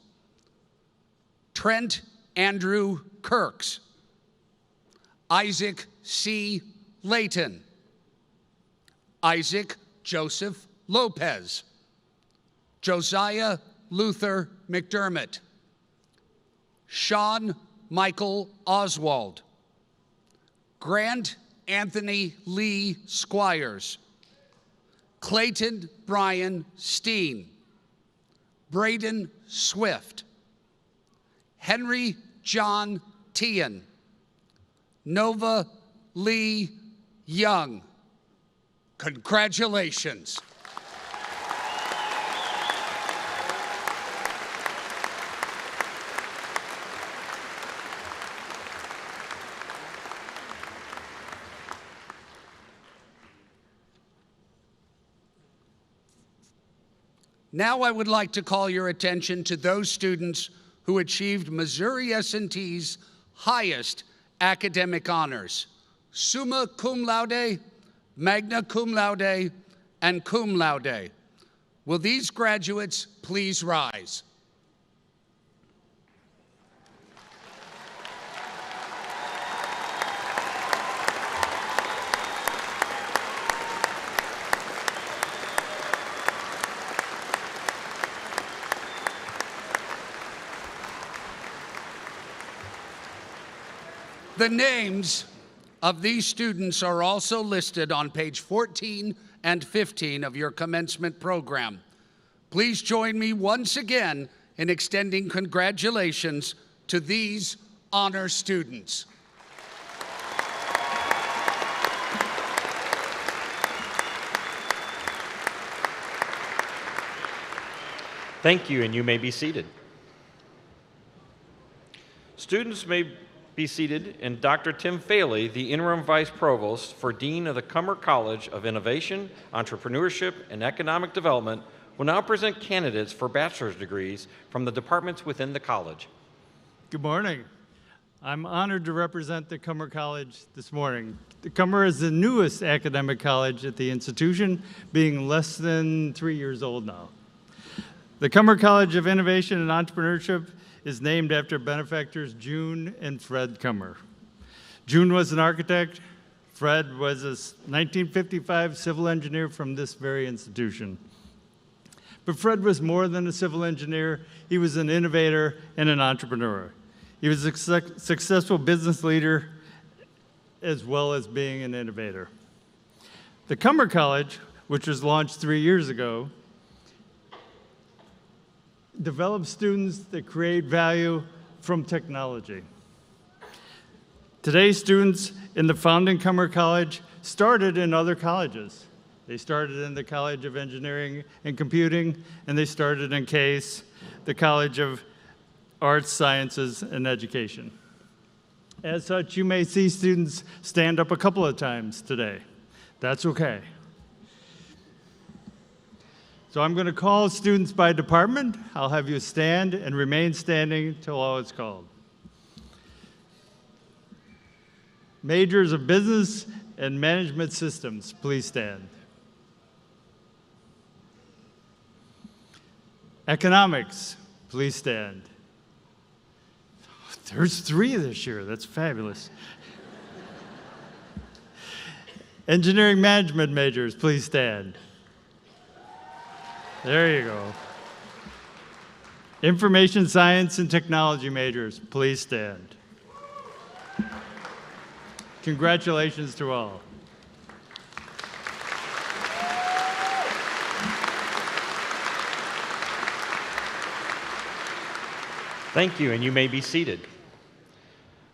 Trent Andrew Kirks, Isaac C. Layton, Isaac Joseph Lopez, Josiah Luther McDermott, Sean Michael Oswald, Grant Anthony Lee Squires, Clayton Brian Steen, Braden Swift, Henry John Tian, Nova Lee Young. Congratulations. Now I would like to call your attention to those students who achieved Missouri S&T's highest academic honors, summa cum laude, magna cum laude, and cum laude. Will these graduates please rise? The names of these students are also listed on page 14 and 15 of your commencement program. Please join me once again in extending congratulations to these honor students. Thank you, and you may be seated. Students may be seated, and Dr. Tim Faley, the Interim Vice Provost for Dean of the Cummer College of Innovation, Entrepreneurship, and Economic Development, will now present candidates for bachelor's degrees from the departments within the college. Good morning. I'm honored to represent the Cummer College this morning. The Cummer is the newest academic college at the institution, being less than 3 years old now. The Cummer College of Innovation and Entrepreneurship is named after benefactors June and Fred Cummer. June was an architect. Fred was a 1955 civil engineer from this very institution. But Fred was more than a civil engineer. He was an innovator and an entrepreneur. He was a successful business leader as well as being an innovator. The Cummer College, which was launched 3 years ago, develop students that create value from technology. Today's students in the founding Cummer College started in other colleges. They started in the College of Engineering and Computing, and they started in CASE, the College of Arts, Sciences, and Education. As such, you may see students stand up a couple of times today. That's okay. So I'm going to call students by department. I'll have you stand and remain standing till all is called. Majors of Business and Management Systems, please stand. Economics, please stand. There's 3 this year, that's fabulous. Engineering Management majors, please stand. There you go. Information Science and Technology majors, please stand. Congratulations to all. Thank you, and you may be seated.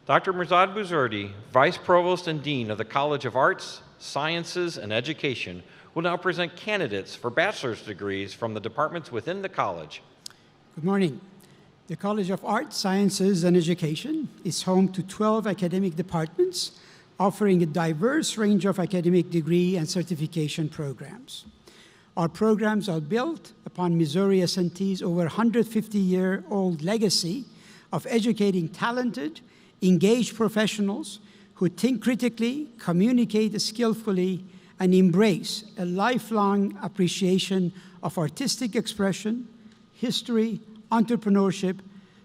Dr. Mirzad Buzurdi, Vice Provost and Dean of the College of Arts, Sciences, and Education, will now present candidates for bachelor's degrees from the departments within the college. Good morning. The College of Arts, Sciences, and Education is home to 12 academic departments offering a diverse range of academic degree and certification programs. Our programs are built upon Missouri S&T's over 150-year-old legacy of educating talented, engaged professionals who think critically, communicate skillfully, and embrace a lifelong appreciation of artistic expression, history, entrepreneurship,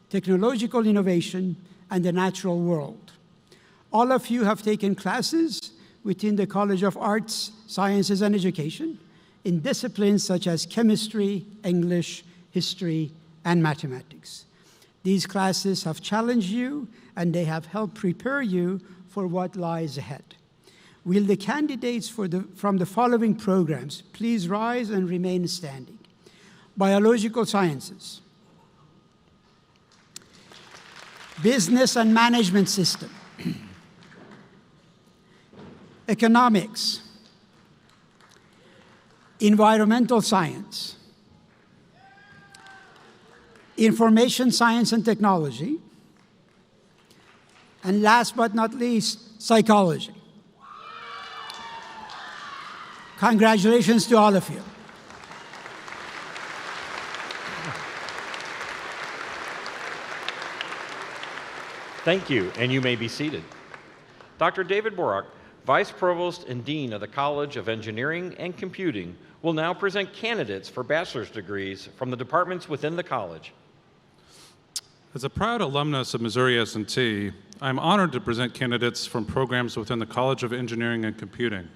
technological innovation, and the natural world. All of you have taken classes within the College of Arts, Sciences, and Education in disciplines such as chemistry, English, history, and mathematics. These classes have challenged you, and they have helped prepare you for what lies ahead. Will the candidates from the following programs please rise and remain standing? Biological Sciences, Business and Management System, Economics, Environmental Science, Information Science and Technology, and last but not least, Psychology. Congratulations to all of you. Thank you, and you may be seated. Dr. David Borak, Vice Provost and Dean of the College of Engineering and Computing, will now present candidates for bachelor's degrees from the departments within the college. As a proud alumnus of Missouri S&T, I'm honored to present candidates from programs within the College of Engineering and Computing.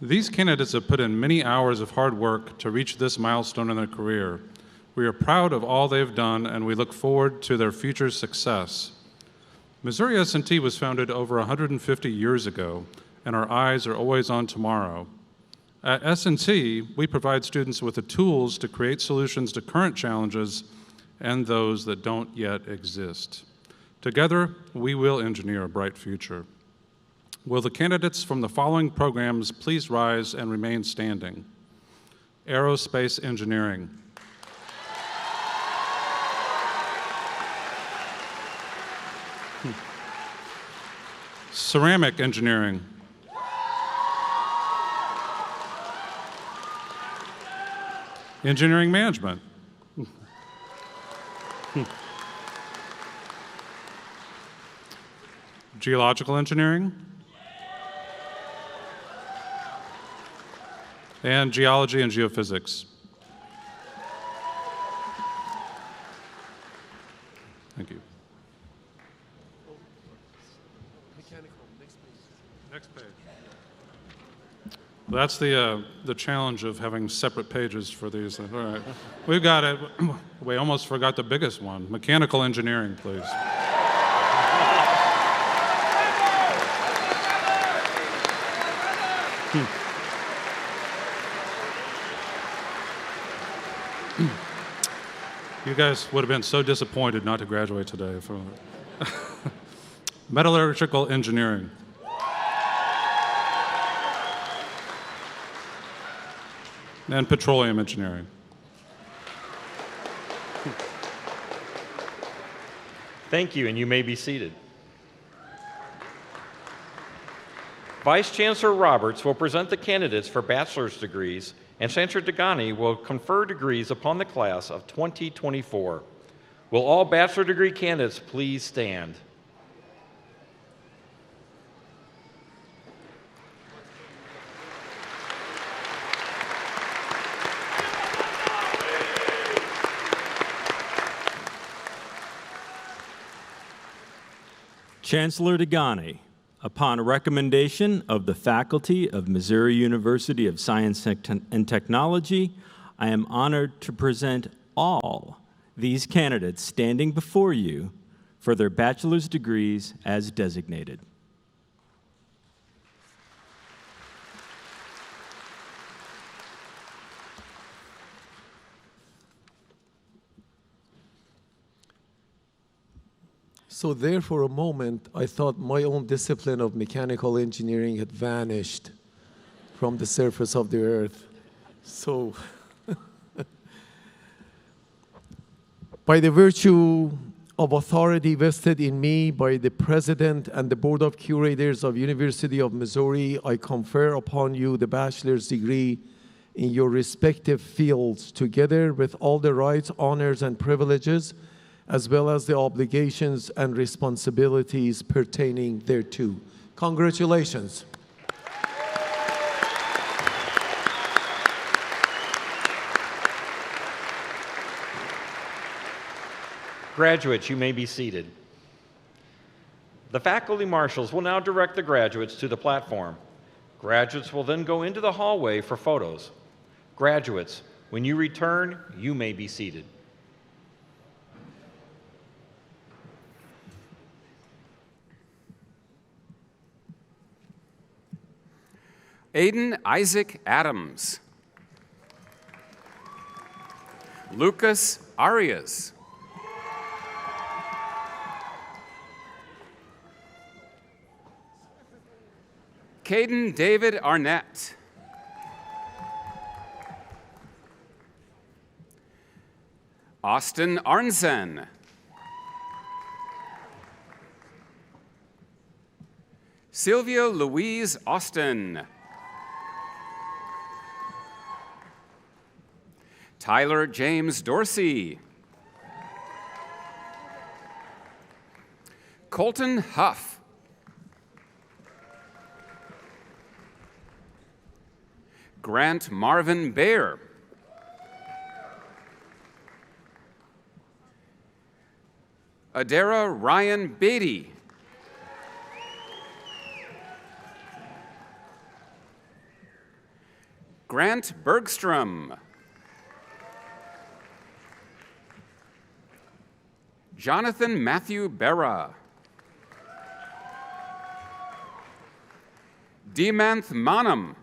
These candidates have put in many hours of hard work to reach this milestone in their career. We are proud of all they've done, and we look forward to their future success. Missouri S&T was founded over 150 years ago, and our eyes are always on tomorrow. At S&T, we provide students with the tools to create solutions to current challenges and those that don't yet exist. Together, we will engineer a bright future. Will the candidates from the following programs please rise and remain standing? Aerospace Engineering. Ceramic Engineering. Engineering Management. Geological Engineering. And Geology and Geophysics. Thank you. Next page. That's the challenge of having separate pages for these. All right, we've got it. We almost forgot the biggest one. Mechanical Engineering, please. You guys would have been so disappointed not to graduate today. Metallurgical Engineering. And Petroleum Engineering. Thank you, and you may be seated. Vice Chancellor Roberts will present the candidates for bachelor's degrees, and Chancellor Degani will confer degrees upon the class of 2024. Will all bachelor degree candidates please stand? Chancellor Degani, upon recommendation of the faculty of Missouri University of Science and Technology, I am honored to present all these candidates standing before you for their bachelor's degrees as designated. So there for a moment, I thought my own discipline of mechanical engineering had vanished from the surface of the earth. So by the virtue of authority vested in me by the President and the Board of Curators of University of Missouri, I confer upon you the bachelor's degree in your respective fields, together with all the rights, honors, and privileges, as well as the obligations and responsibilities pertaining thereto. Congratulations. Graduates, you may be seated. The faculty marshals will now direct the graduates to the platform. Graduates will then go into the hallway for photos. Graduates, when you return, you may be seated. Aiden Isaac Adams. Lucas Arias. Caden David Arnett. Austin Arnzen. Sylvia Louise Austin. Tyler James Dorsey. Colton Huff. Grant Marvin Baer. Adara Ryan Beatty. Grant Bergstrom. Jonathan Matthew Berra. Demanth Manam.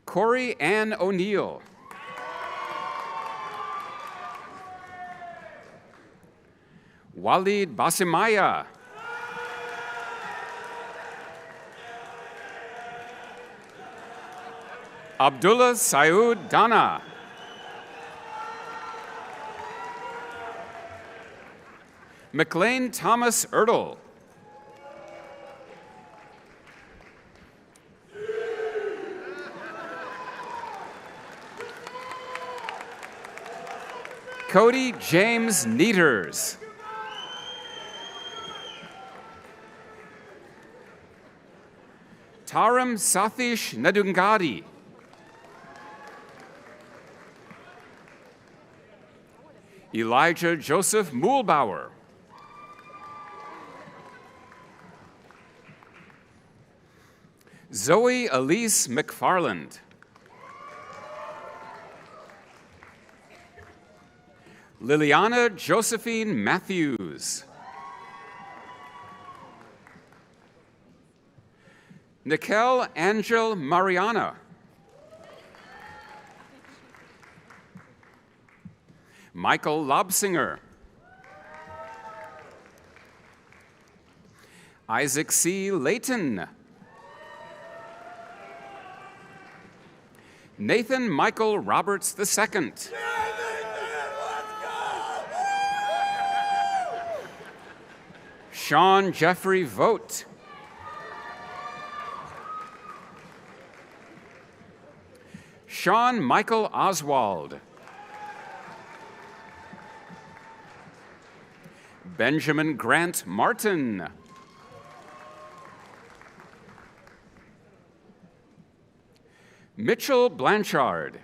Corey Ann O'Neill. Walid Basimaya. Abdullah Saud Dana. McLean Thomas Ertl. Cody James Neaters. Taram Sathish Nadungadi. Elijah Joseph Muhlbauer. Zoe Elise McFarland. Liliana Josephine Matthews. Nikel Angel Mariana. Michael Lobsinger. Isaac C. Layton. Nathan Michael Roberts II. Sean Jeffrey Vogt. Sean Michael Oswald. Benjamin Grant Martin. Mitchell Blanchard.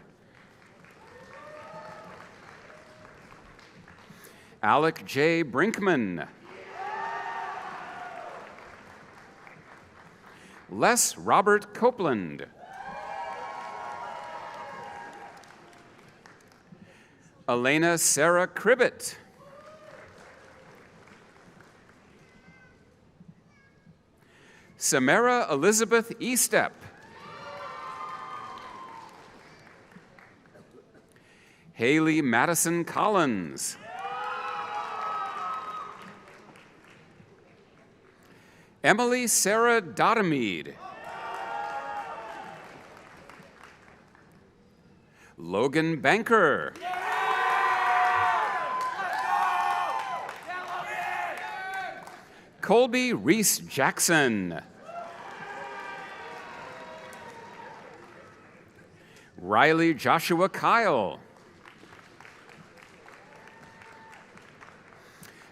Alec J. Brinkman. Les Robert Copeland. Elena Sarah Cribbett. Samara Elizabeth Estep. Haley Madison Collins. Emily Sarah Dottemead. Logan Banker. Colby Reese Jackson. Riley Joshua Kyle.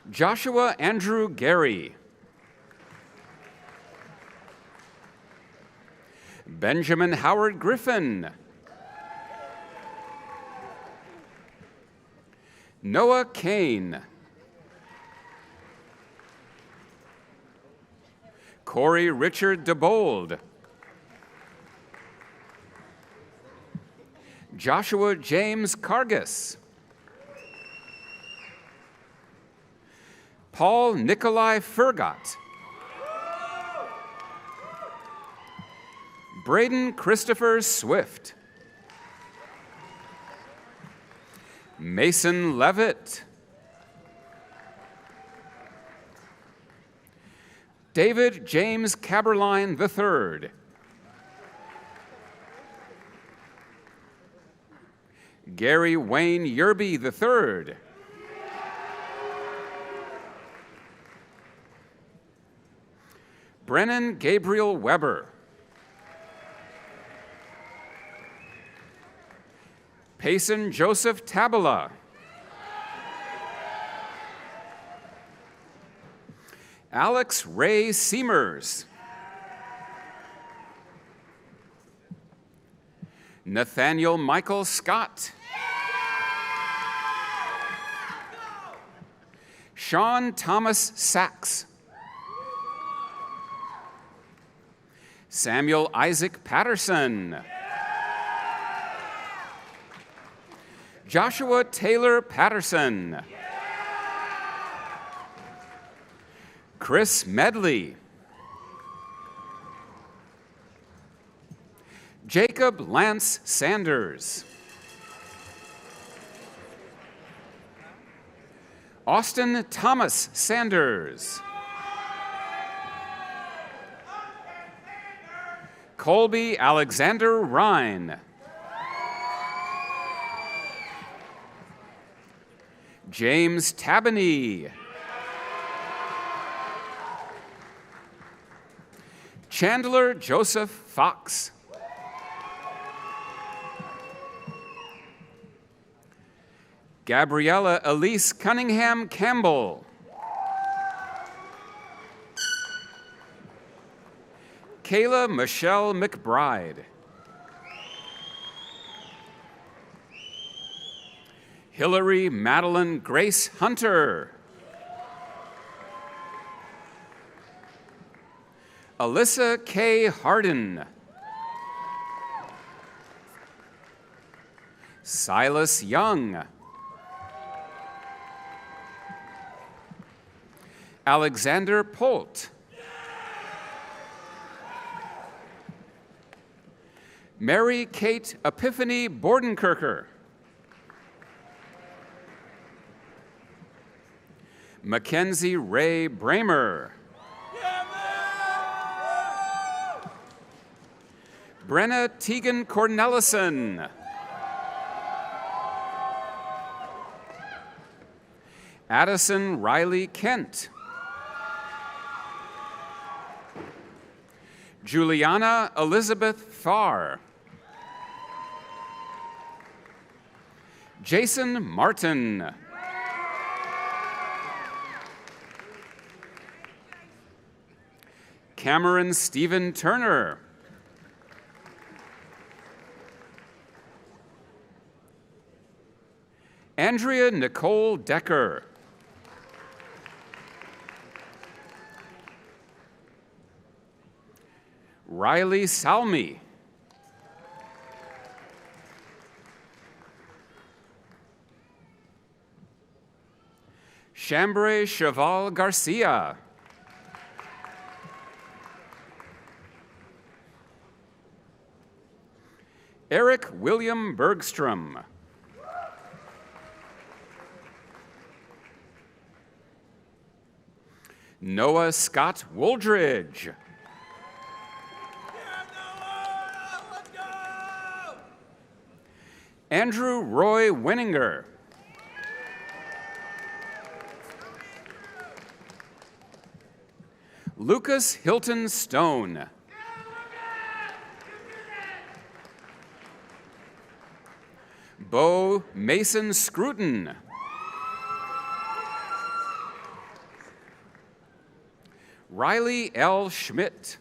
Joshua Andrew Gary. Benjamin Howard Griffin. Noah Kane. Corey Richard DeBold. Joshua James Cargis. Paul Nikolai Fergot. Braden Christopher Swift. Mason Levitt. David James Caberline III. Gary Wayne Yerby III. Brennan Gabriel Weber. Payson Joseph Tabala. Alex Ray Seamers. Nathaniel Michael Scott. Sean Thomas Sachs. Samuel Isaac Patterson. Joshua Taylor Patterson. Chris Medley. Jacob Lance Sanders. Austin Thomas Sanders. Colby Alexander Rhine. James Tabany. Chandler Joseph Fox. Gabriella Elise Cunningham Campbell. Kayla Michelle McBride. Hillary Madeline Grace Hunter. Alyssa K. Harden. Silas Young. Alexander Polt. Mary Kate Epiphany Bordenkircher. Mackenzie Ray Bramer. Brenna Tegan Cornelison. Addison Riley Kent. Juliana Elizabeth Farr. Jason Martin. Cameron Stephen Turner. Andrea Nicole Decker. Riley Salmi. Chambray Cheval Garcia. Eric William Bergstrom. Noah Scott Wooldridge. Andrew Roy Winninger. Lucas Hilton Stone. Bo Mason Scruton. Riley L. Schmidt.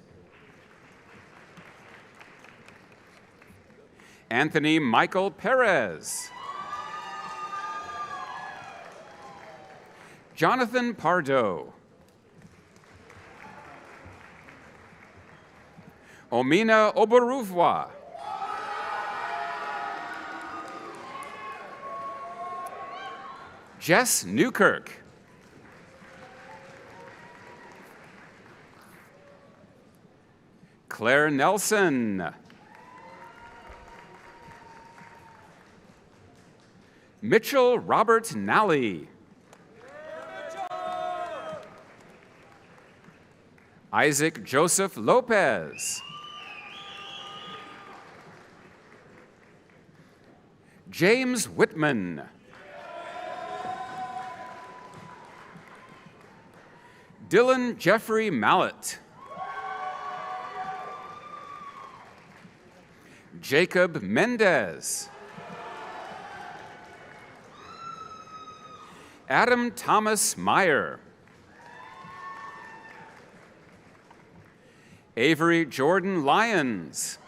Anthony Michael Perez. Jonathan Pardo. Omina Oboruvwa. Jess Newkirk. Claire Nelson. Mitchell Robert Nally. Isaac Joseph Lopez. James Whitman. Dylan Jeffrey Mallett. Jacob Mendez. Adam Thomas Meyer. Avery Jordan Lyons.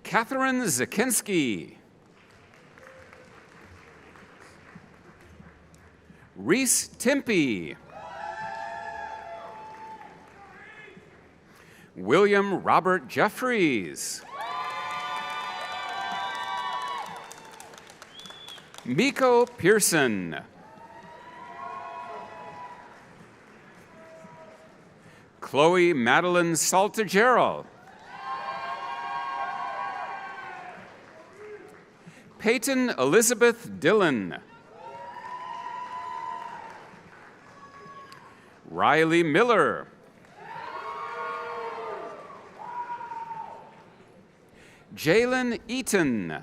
Catherine Zakinski. Reese Timpey. William Robert Jeffries. Miko Pearson. Chloe Madeline Saltagerald. Peyton Elizabeth Dillon. Riley Miller. Jalen Eaton.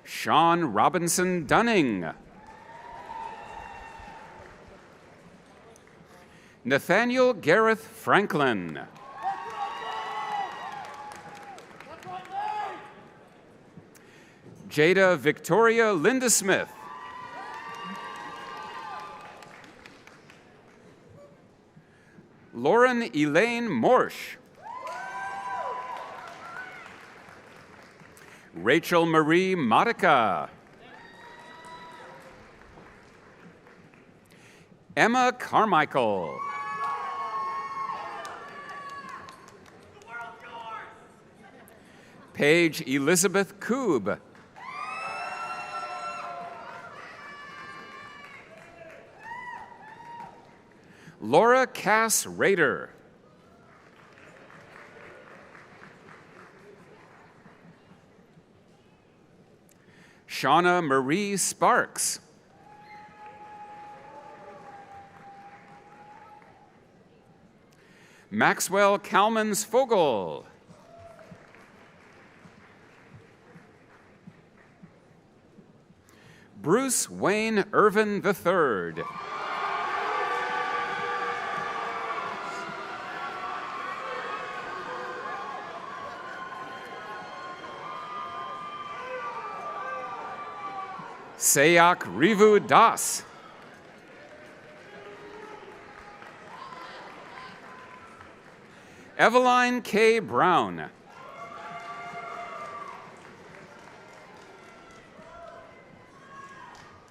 Sean Robinson Dunning. Nathaniel Gareth Franklin. Jada Victoria Linda Smith. Lauren Elaine Morsch. Rachel Marie Modica. Emma Carmichael. Paige Elizabeth Koob. Laura Cass Rader. Shauna Marie Sparks. Maxwell Kalmans Fogel. Bruce Wayne Irvin III. Sayak Rivu Das. Eveline K. Brown.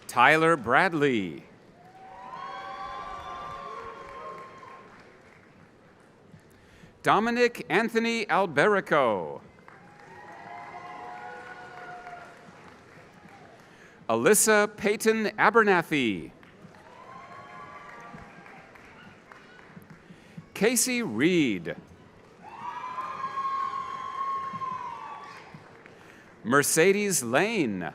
Tyler Bradley. Dominic Anthony Alberico. Alyssa Peyton Abernathy. Casey Reed. Mercedes Lane.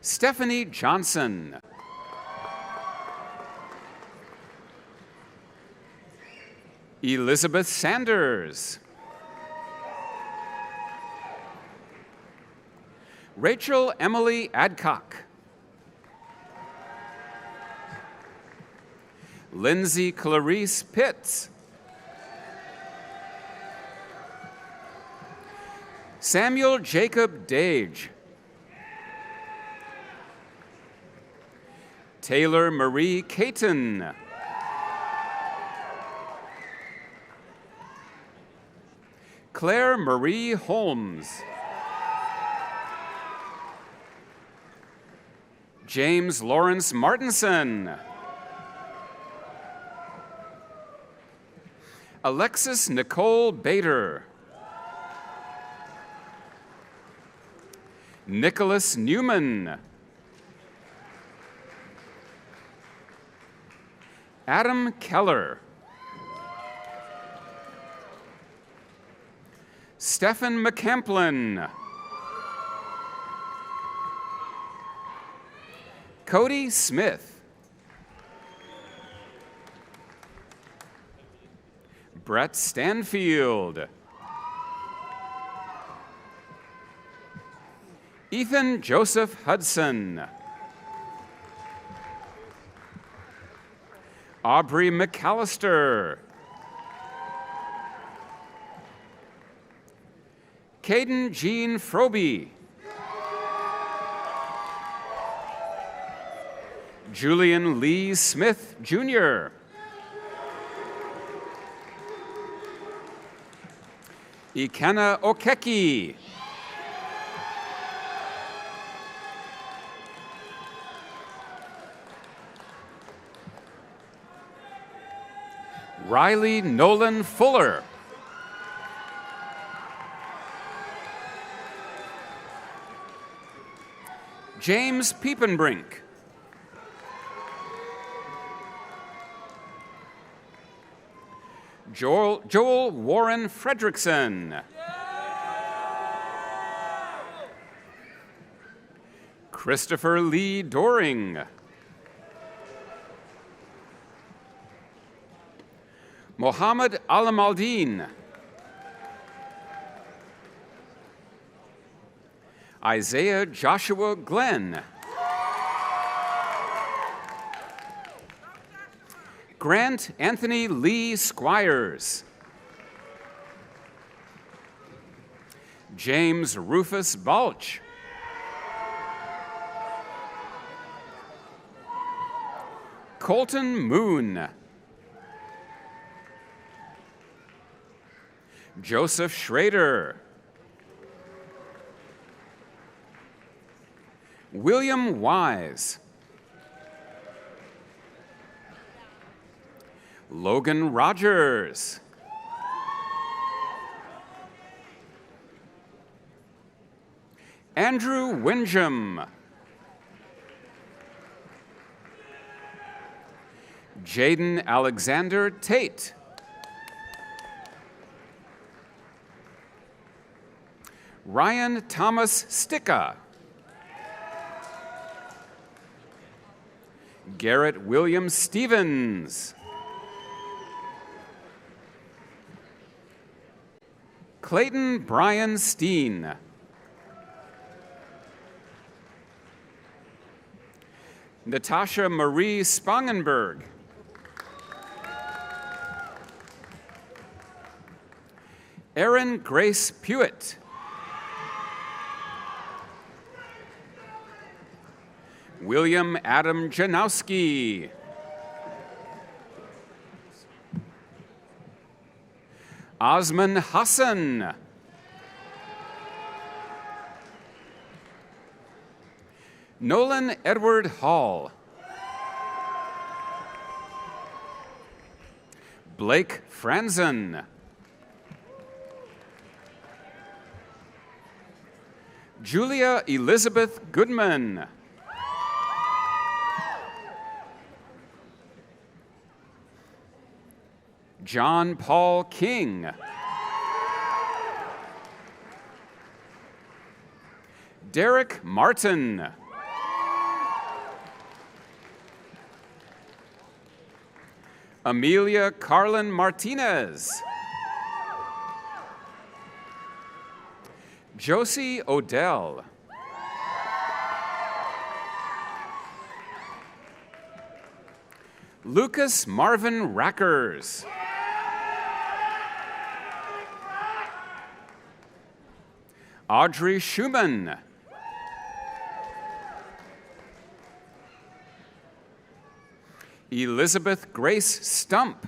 Stephanie Johnson. Elizabeth Sanders. Rachel Emily Adcock. Lindsay Clarice Pitts. Samuel Jacob Dage. Taylor Marie Caton. Claire Marie Holmes. James Lawrence Martinson. Alexis Nicole Bader. Nicholas Newman. Adam Keller. Stephen McCamplin. Cody Smith. Brett Stanfield. Ethan Joseph Hudson. Aubrey McAllister. Caden Jean Froby. Julian Lee Smith, Jr. Ikenna Okeki. Riley Nolan Fuller. James Piepenbrink. Joel Warren Fredrickson. Christopher Lee Doring. Mohammed Alamaldin. Isaiah Joshua Glenn. Grant Anthony Lee Squires. James Rufus Balch. Colton Moon. Joseph Schrader. William Wise. Logan Rogers. Andrew Winjam. Jaden Alexander Tate. Ryan Thomas Sticka. Garrett William Stevens. Clayton Brian Steen. Natasha Marie Spangenberg. Erin Grace Pewitt. William Adam Janowski. Osman Hassan. Nolan Edward Hall. Blake Franzen. Julia Elizabeth Goodman. John Paul King. Derek Martin. Amelia Carlin Martinez. Josie Odell. Lucas Marvin Rackers. Audrey Schumann. Elizabeth Grace Stump.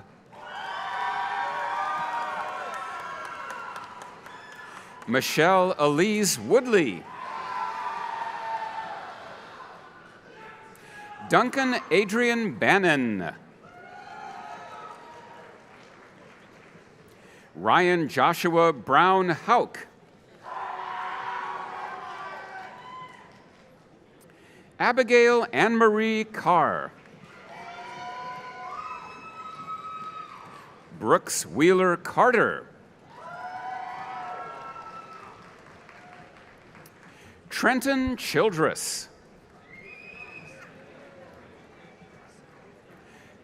Michelle Elise Woodley. Duncan Adrian Bannon. Ryan Joshua Brown Hauk. Abigail Anne-Marie Carr. Brooks Wheeler Carter. Trenton Childress.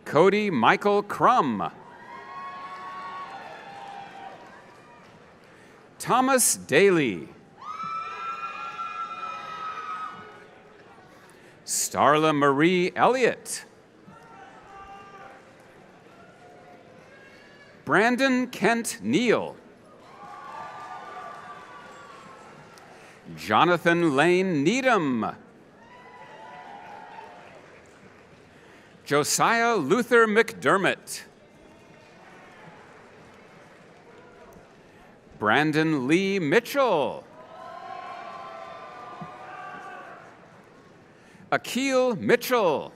Cody Michael Crum. Thomas Daly. Starla Marie Elliott. Brandon Kent Neal. Jonathan Lane Needham. Josiah Luther McDermott. Brandon Lee Mitchell. Akil Mitchell.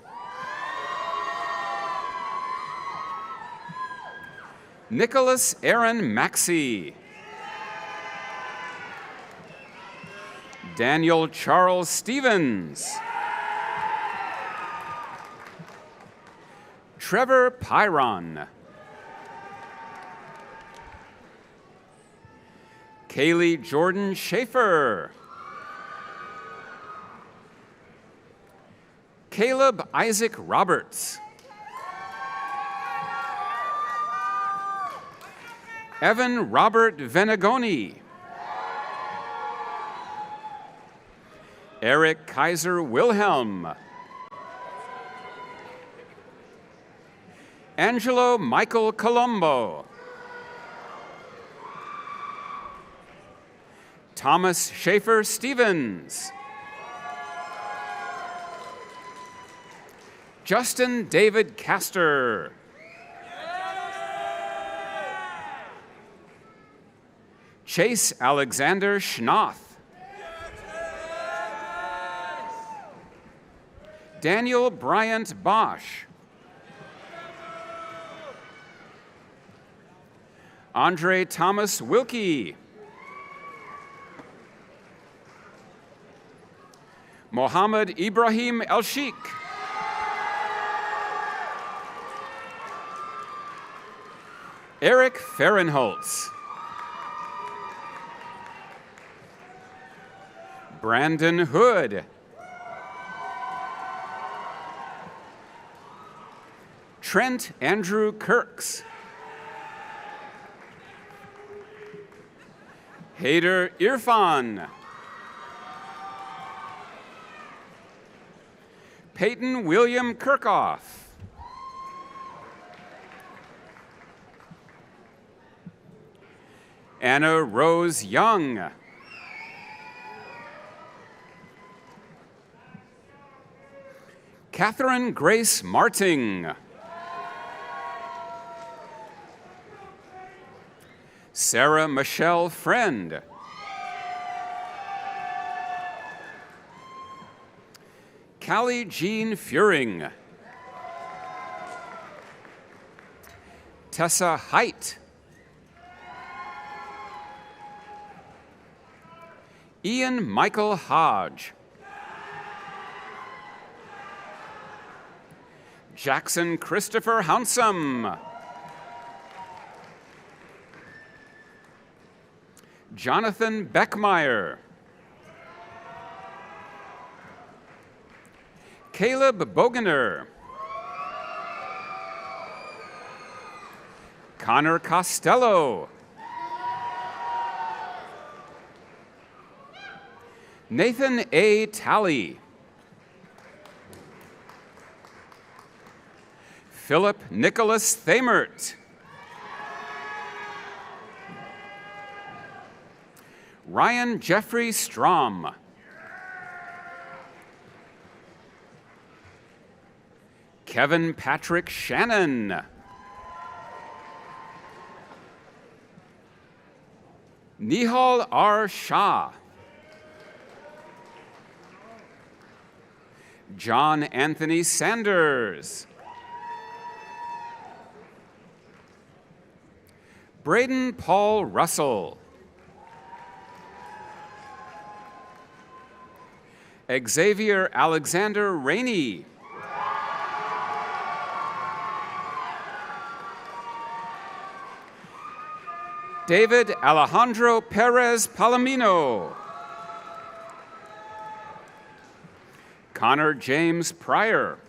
Nicholas Aaron Maxey. Daniel Charles Stevens. Trevor Pyron. Kaylee Jordan Schaefer. Caleb Isaac Roberts. Evan Robert Venegoni. Eric Kaiser Wilhelm. Angelo Michael Colombo. Thomas Schaefer Stevens. Justin David Castor. Chase Alexander Schnoth. Daniel Bryant Bosch. Andre Thomas Wilkie. Mohammed Ibrahim El-Sheikh. Eric Fahrenholtz. Brandon Hood. Trent Andrew Kirks. Haider Irfan. Peyton William Kirkhoff. Anna Rose Young. Catherine Grace Marting. Sarah Michelle Friend. Callie Jean Furing. Tessa Height. Ian Michael Hodge. Jackson Christopher Hounsome. Jonathan Beckmeyer. Caleb Bogener. Connor Costello. Nathan A. Talley. Philip Nicholas Thamert. Ryan Jeffrey Strom. Kevin Patrick Shannon. Nihal R. Shah. John Anthony Sanders. Braden Paul Russell. Xavier Alexander Rainey. David Alejandro Perez Palomino. Connor James Pryor.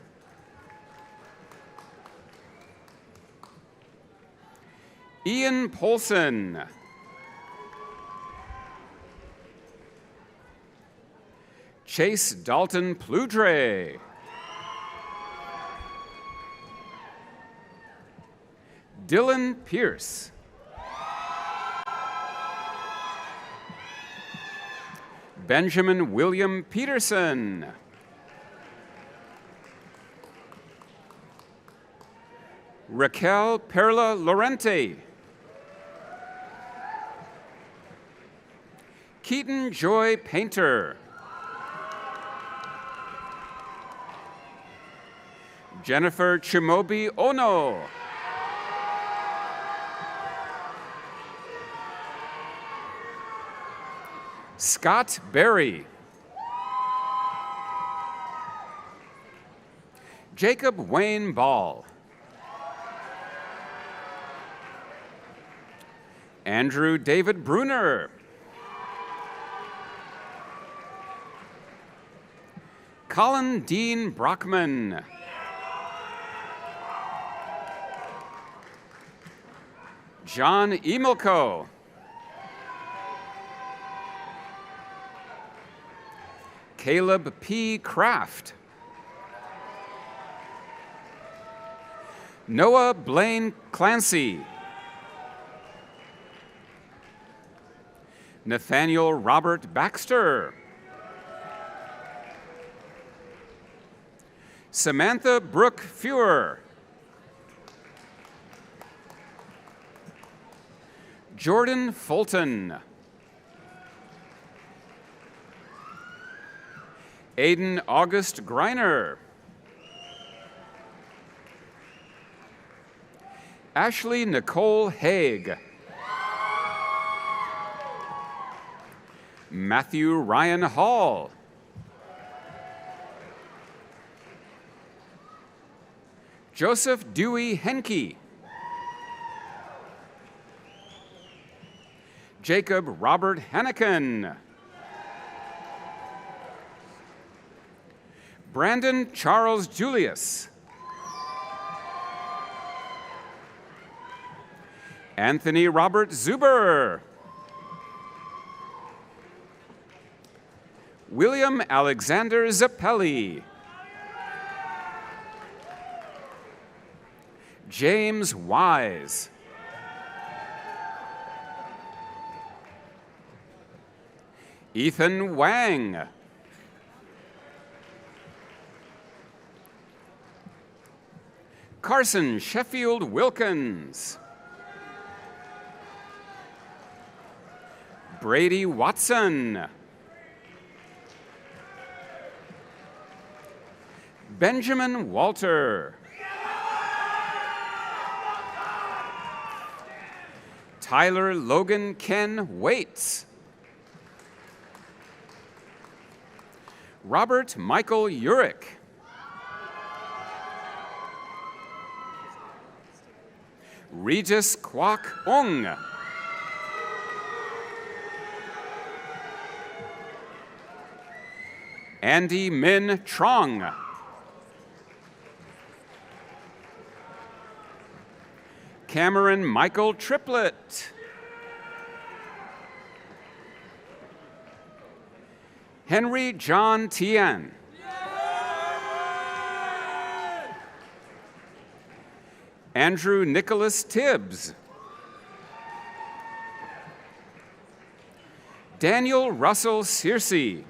Ian Polson. Chase Dalton Pludre. Dylan Pierce. Benjamin William Peterson. Raquel Perla Lorente. Keaton Joy Painter. Jennifer Chimobi Ono. Scott Berry. Jacob Wayne Ball. Andrew David Bruner. Colin Dean Brockman. John Emilko. Caleb P. Kraft. Noah Blaine Clancy. Nathaniel Robert Baxter. Samantha Brooke Fuhr. Jordan Fulton. Aiden August Greiner. Ashley Nicole Haig. Matthew Ryan Hall. Joseph Dewey Henke. Jacob Robert Hanneken. Brandon Charles Julius. Anthony Robert Zuber. William Alexander Zappelli. James Wise. Ethan Wang. Carson Sheffield Wilkins. Brady Watson. Benjamin Walter. Tyler Logan Ken Waits. Robert Michael Urick. Regis Kwok Ong. Andy Min Trong. Cameron Michael Triplett. Henry John Tien. Andrew Nicholas Tibbs. Daniel Russell Searcy.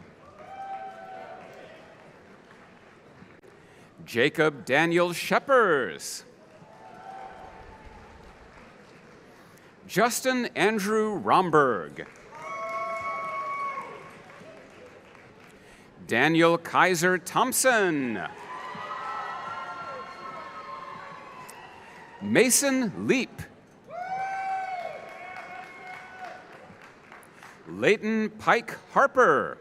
Jacob Daniel Sheppers. Justin Andrew Romberg. Daniel Kaiser Thompson. Mason Leap. Leighton Pike Harper.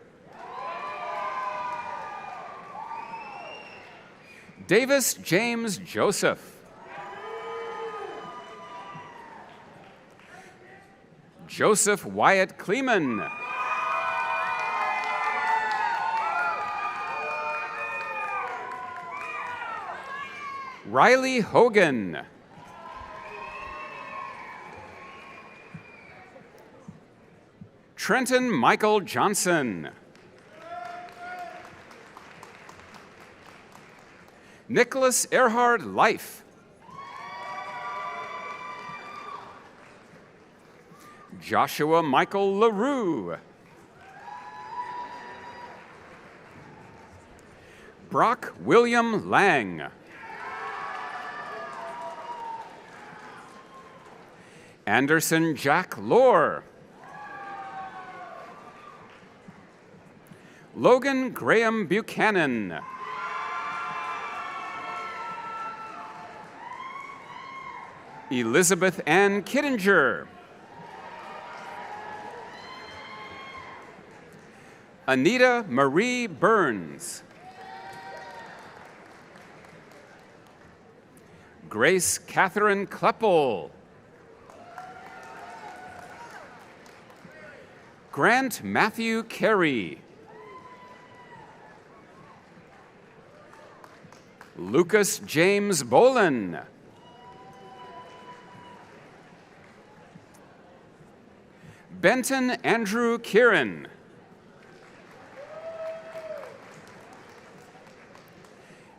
Davis James Joseph. Joseph Wyatt Kleeman. Riley Hogan. Trenton Michael Johnson. Nicholas Erhard Life. Joshua Michael LaRue. Brock William Lang. Anderson Jack Lohr. Logan Graham Buchanan. Elizabeth Ann Kittinger. Anita Marie Burns. Grace Catherine Kleppel. Grant Matthew Carey. Lucas James Bolin. Benton Andrew Kieran.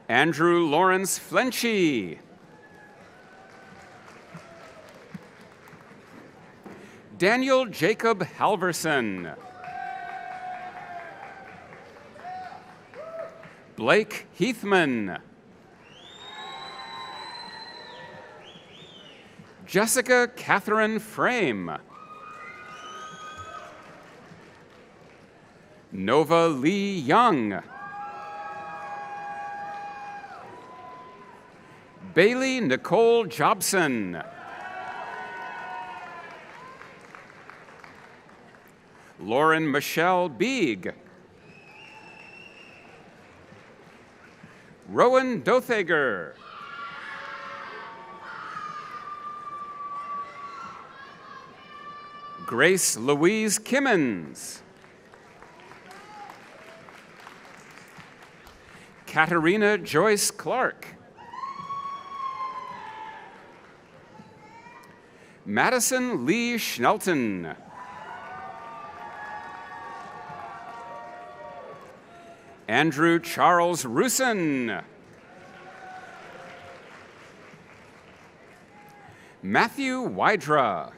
Andrew Lawrence Flenchy. Daniel Jacob Halverson. Blake Heathman. Jessica Catherine Frame. Nova Lee Young. Bailey Nicole Jobson. Lauren Michelle Beeg. Rowan Dothager. Grace Louise Kimmons. Katarina Joyce Clark. Madison Lee Schnelton. Andrew Charles Rusin. Matthew Wydra.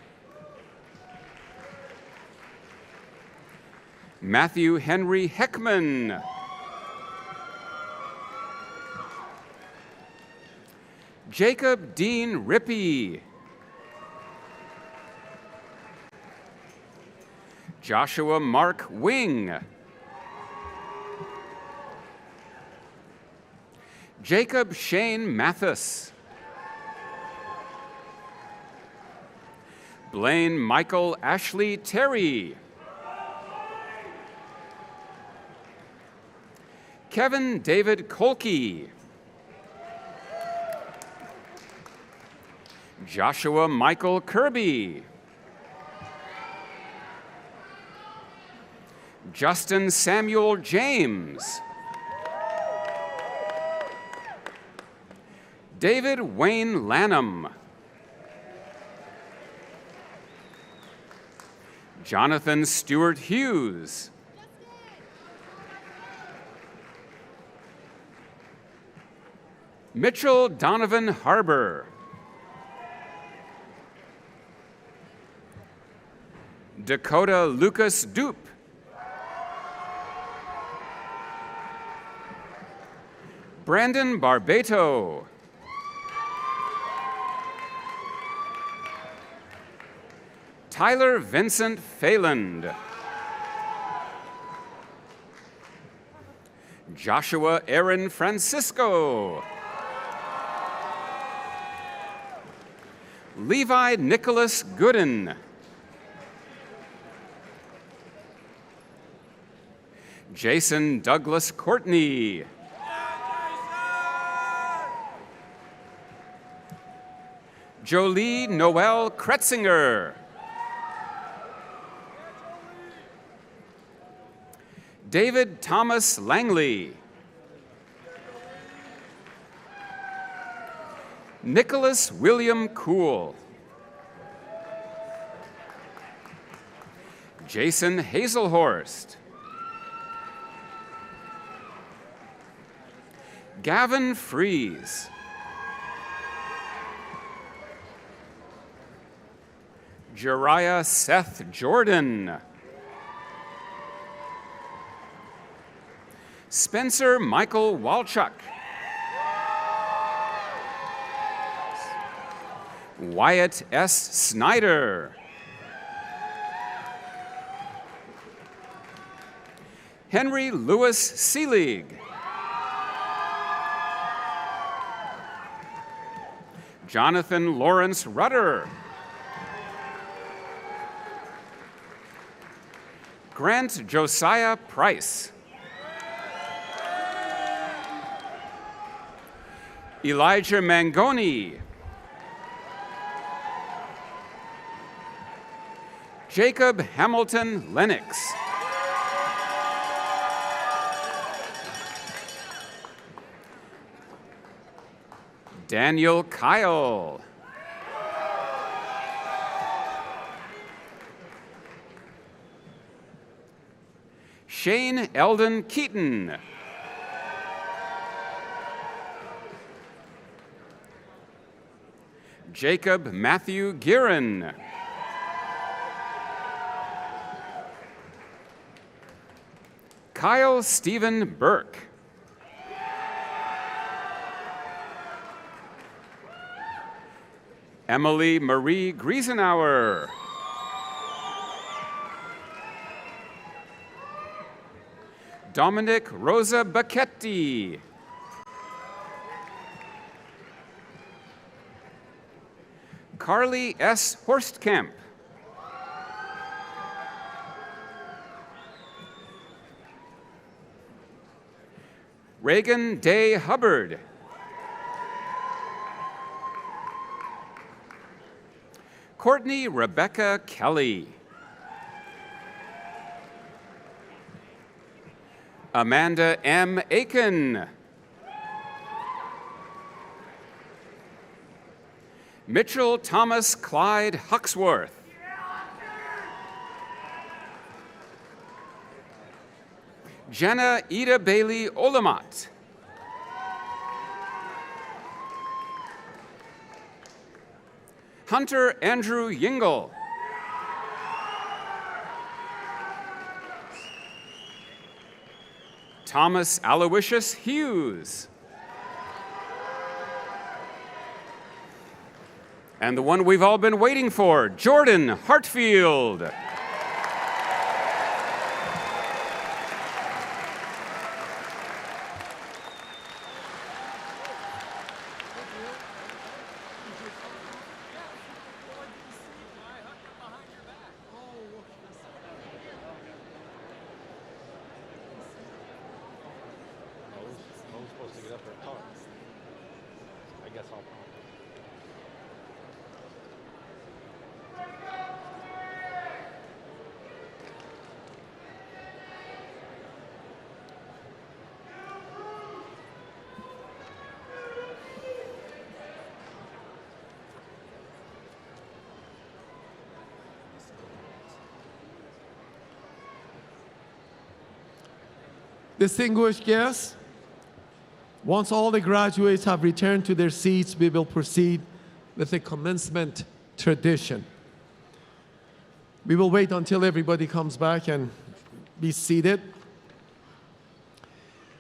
Matthew Henry Heckman. Jacob Dean Rippey. Joshua Mark Wing. Jacob Shane Mathis. Blaine Michael Ashley Terry. Kevin David Kolke. Joshua Michael Kirby. Justin Samuel James. David Wayne Lanham. Jonathan Stewart Hughes. Mitchell Donovan Harbor. Dakota Lucas Dupe. Brandon Barbato. Tyler Vincent Phelan. Joshua Aaron Francisco. Levi Nicholas Gooden. Jason Douglas Courtney. Jolie Noel Kretzinger. David Thomas Langley. Nicholas William Cool. Jason Hazelhorst. Gavin Fries. Jeriah Seth Jordan. Spencer Michael Walchuk. Wyatt S. Snyder. Henry Lewis Seelig. Jonathan Lawrence Rudder. Grant Josiah Price. Elijah Mangoni. Jacob Hamilton Lennox. Daniel Kyle. Shane Eldon Keaton. Jacob Matthew Guerin. Kyle Stephen Burke. Emily Marie Griesenauer. Dominic Rosa Bacchetti. Carly S. Horstkamp. Reagan Day Hubbard. Courtney Rebecca Kelly. Amanda M. Aiken. Mitchell Thomas Clyde Huxworth. Jenna Ida Bailey Olamat. Hunter Andrew Yingle. Thomas Aloysius Hughes. And the one we've all been waiting for, Jordan Hartfield. Distinguished guests, once all the graduates have returned to their seats, we will proceed with the commencement tradition. We will wait until everybody comes back and be seated.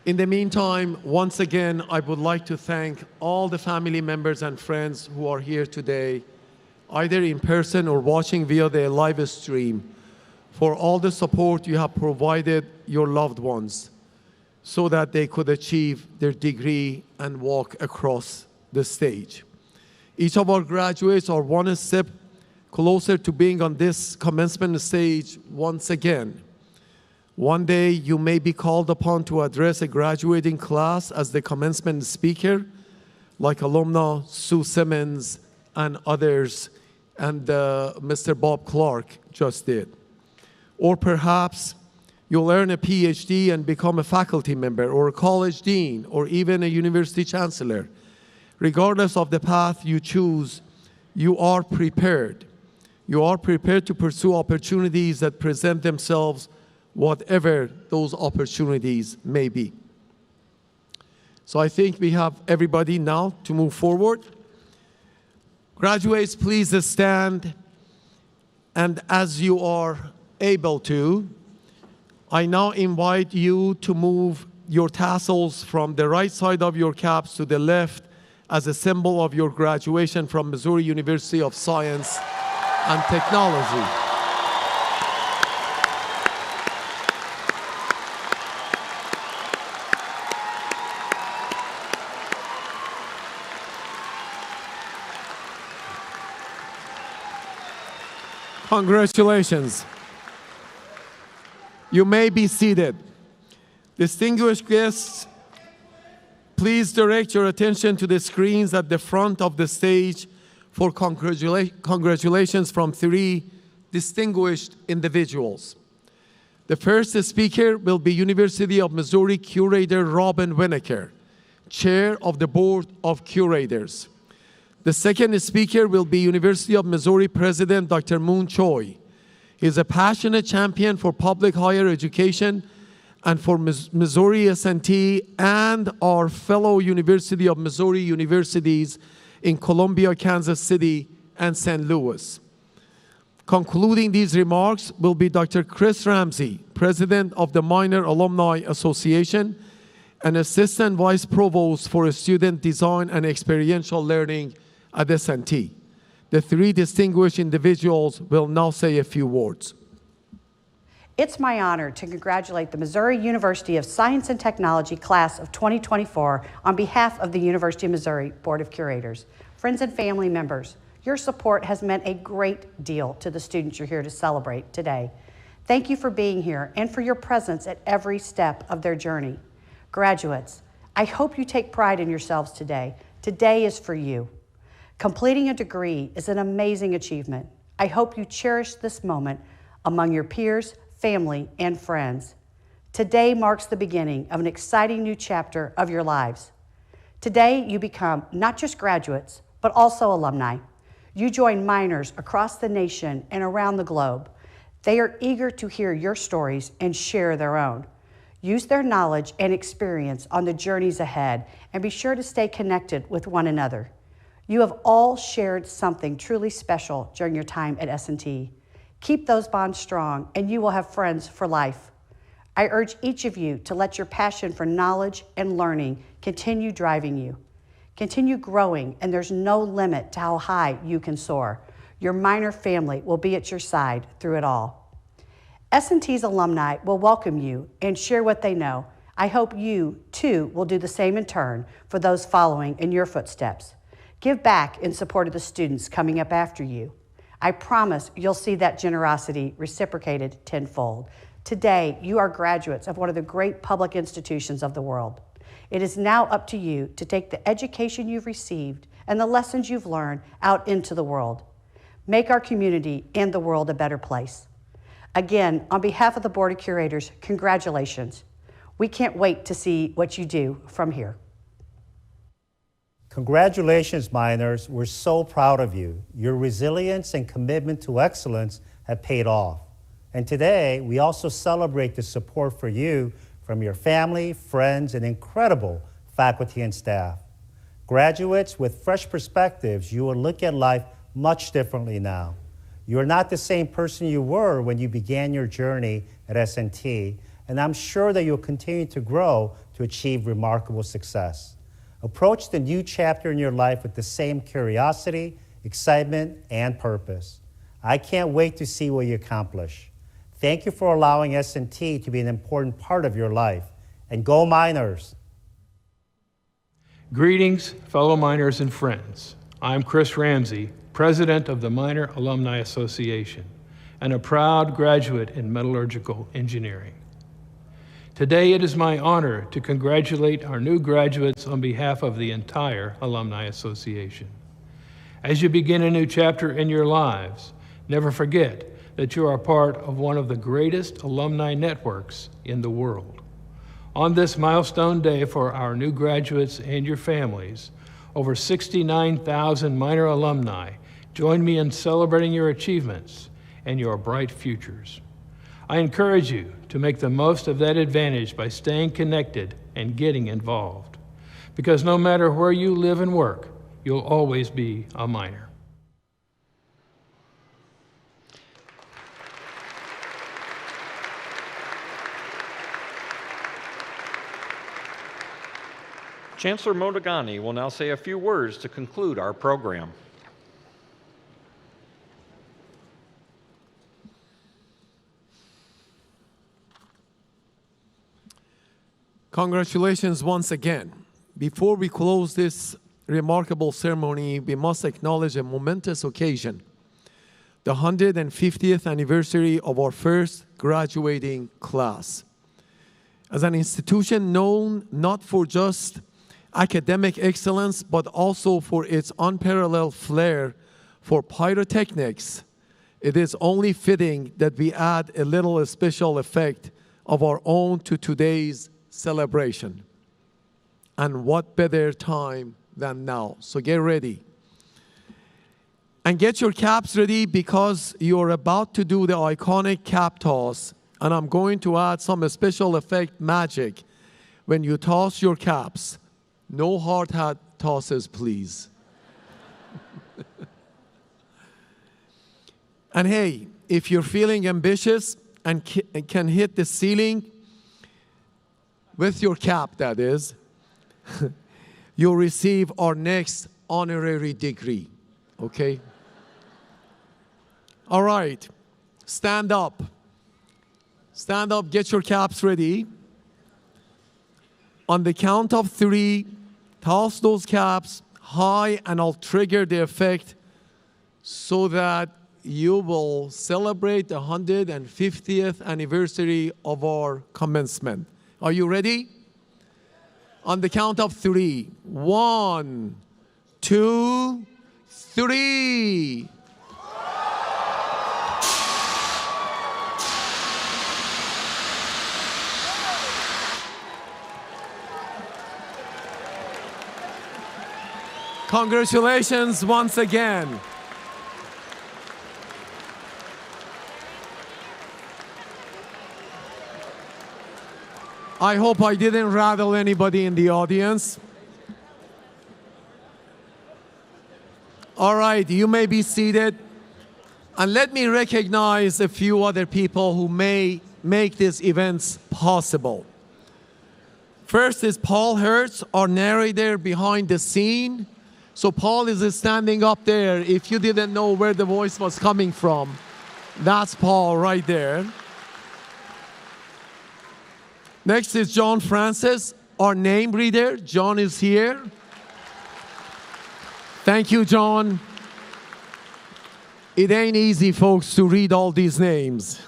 In the meantime, once again, I would like to thank all the family members and friends who are here today, either in person or watching via the live stream, for all the support you have provided your loved ones so that they could achieve their degree and walk across the stage. Each of our graduates are one step closer to being on this commencement stage once again. One day you may be called upon to address a graduating class as the commencement speaker, like alumna Sue Simmons and others, and Mr. Bob Clark just did. Or perhaps you'll earn a PhD and become a faculty member or a college dean or even a university chancellor. Regardless of the path you choose, you are prepared. You are prepared to pursue opportunities that present themselves, whatever those opportunities may be. So I think we have everybody now to move forward. Graduates, please stand. And as you are able to, I now invite you to move your tassels from the right side of your caps to the left as a symbol of your graduation from Missouri University of Science and Technology. Congratulations. You may be seated. Distinguished guests, please direct your attention to the screens at the front of the stage for congratulations from 3 distinguished individuals. The first speaker will be University of Missouri Curator Robin Winokur, Chair of the Board of Curators. The second speaker will be University of Missouri President Dr. Moon Choi. He is a passionate champion for public higher education and for Missouri S&T and our fellow University of Missouri universities in Columbia, Kansas City, and St. Louis. Concluding these remarks will be Dr. Chris Ramsey, President of the Minor Alumni Association and Assistant Vice Provost for Student Design and Experiential Learning at S&T. The 3 distinguished individuals will now say a few words. It's my honor to congratulate the Missouri University of Science and Technology class of 2024 on behalf of the University of Missouri Board of Curators. Friends and family members, your support has meant a great deal to the students you're here to celebrate today. Thank you for being here and for your presence at every step of their journey. Graduates, I hope you take pride in yourselves today. Today is for you. Completing a degree is an amazing achievement. I hope you cherish this moment among your peers, family, and friends. Today marks the beginning of an exciting new chapter of your lives. Today, you become not just graduates, but also alumni. You join minors across the nation and around the globe. They are eager to hear your stories and share their own. Use their knowledge and experience on the journeys ahead, and be sure to stay connected with one another. You have all shared something truly special during your time at S&T. Keep those bonds strong, and you will have friends for life. I urge each of you to let your passion for knowledge and learning continue driving you. Continue growing, and there's no limit to how high you can soar. Your minor family will be at your side through it all. S&T's alumni will welcome you and share what they know. I hope you, too, will do the same in turn for those following in your footsteps. Give back in support of the students coming up after you. I promise you'll see that generosity reciprocated tenfold. Today, you are graduates of one of the great public institutions of the world. It is now up to you to take the education you've received and the lessons you've learned out into the world. Make our community and the world a better place. Again, on behalf of the Board of Curators, congratulations. We can't wait to see what you do from here. Congratulations, minors. We're so proud of you. Your resilience and commitment to excellence have paid off. And today, we also celebrate the support for you from your family, friends, and incredible faculty and staff. Graduates with fresh perspectives, you will look at life much differently now. You're not the same person you were when you began your journey at S&T, and I'm sure that you'll continue to grow to achieve remarkable success. Approach the new chapter in your life with the same curiosity, excitement, and purpose. I can't wait to see what you accomplish. Thank you for allowing S&T to be an important part of your life. And go Miners! Greetings, fellow miners and friends. I'm Chris Ramsey, President of the Miner Alumni Association, and a proud graduate in metallurgical engineering. Today, it is my honor to congratulate our new graduates on behalf of the entire Alumni Association. As you begin a new chapter in your lives, never forget that you are part of one of the greatest alumni networks in the world. On this milestone day for our new graduates and your families, over 69,000 Miner alumni join me in celebrating your achievements and your bright futures. I encourage you to make the most of that advantage by staying connected and getting involved. Because no matter where you live and work, you'll always be a Miner. Chancellor Modegani will now say a few words to conclude our program. Congratulations once again. Before we close this remarkable ceremony, we must acknowledge a momentous occasion, the 150th anniversary of our first graduating class. As an institution known not for just academic excellence, but also for its unparalleled flair for pyrotechnics, it is only fitting that we add a little special effect of our own to today's celebration. And what better time than now? So get ready. And get your caps ready because you're about to do the iconic cap toss, and I'm going to add some special effect magic when you toss your caps. No hard hat tosses, please. And hey, if you're feeling ambitious and can hit the ceiling with your cap, that is, you'll receive our next honorary degree, okay? All right, stand up. Stand up, get your caps ready. On the count of 3, toss those caps high, and I'll trigger the effect so that you will celebrate the 150th anniversary of our commencement. Are you ready? On the count of 3. 1, 2, 3. Congratulations once again. I hope I didn't rattle anybody in the audience. All right, you may be seated. And let me recognize a few other people who may make these events possible. First is Paul Hertz, our narrator behind the scene. So Paul is standing up there. If you didn't know where the voice was coming from, that's Paul right there. Next is John Francis, our name reader. John is here. Thank you, John. It ain't easy, folks, to read all these names.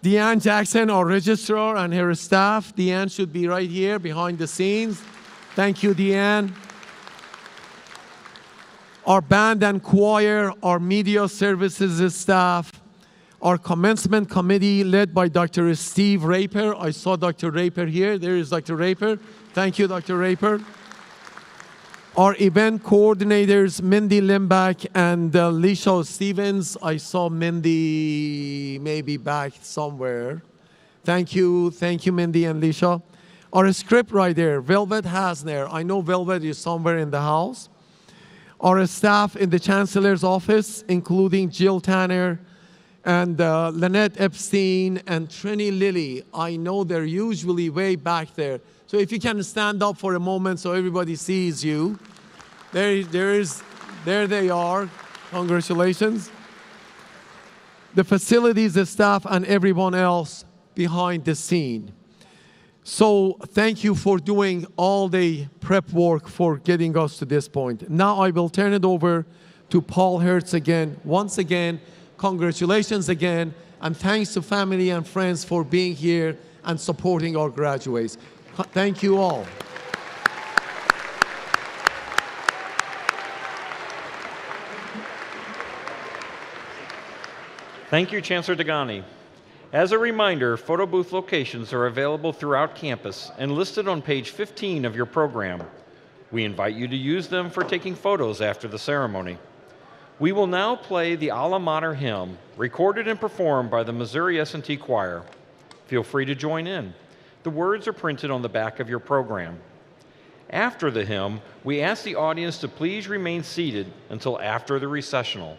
Deanne Jackson, our registrar, and her staff. Deanne should be right here behind the scenes. Thank you, Deanne. Our band and choir, our media services staff, our commencement committee led by Dr. Steve Raper. I saw Dr. Raper here. There is Dr. Raper. Thank you, Dr. Raper. Our event coordinators, Mindy Limbach and Lisha Stevens. I saw Mindy maybe back somewhere. Thank you, Mindy and Lisha. Our scriptwriter, Velvet Hasner. I know Velvet is somewhere in the house. Our staff in the Chancellor's office, including Jill Tanner and Lynette Epstein and Trini Lilly. I know they're usually way back there. So if you can stand up for a moment so everybody sees you. There they are. Congratulations. The facilities, the staff, and everyone else behind the scene. So thank you for doing all the prep work for getting us to this point. Now I will turn it over to Paul Hertz again. Once again, congratulations again, and thanks to family and friends for being here and supporting our graduates. Thank you all. Thank you, Chancellor Degani. As a reminder, photo booth locations are available throughout campus and listed on page 15 of your program. We invite you to use them for taking photos after the ceremony. We will now play the Alma Mater hymn, recorded and performed by the Missouri S&T Choir. Feel free to join in. The words are printed on the back of your program. After the hymn, we ask the audience to please remain seated until after the recessional.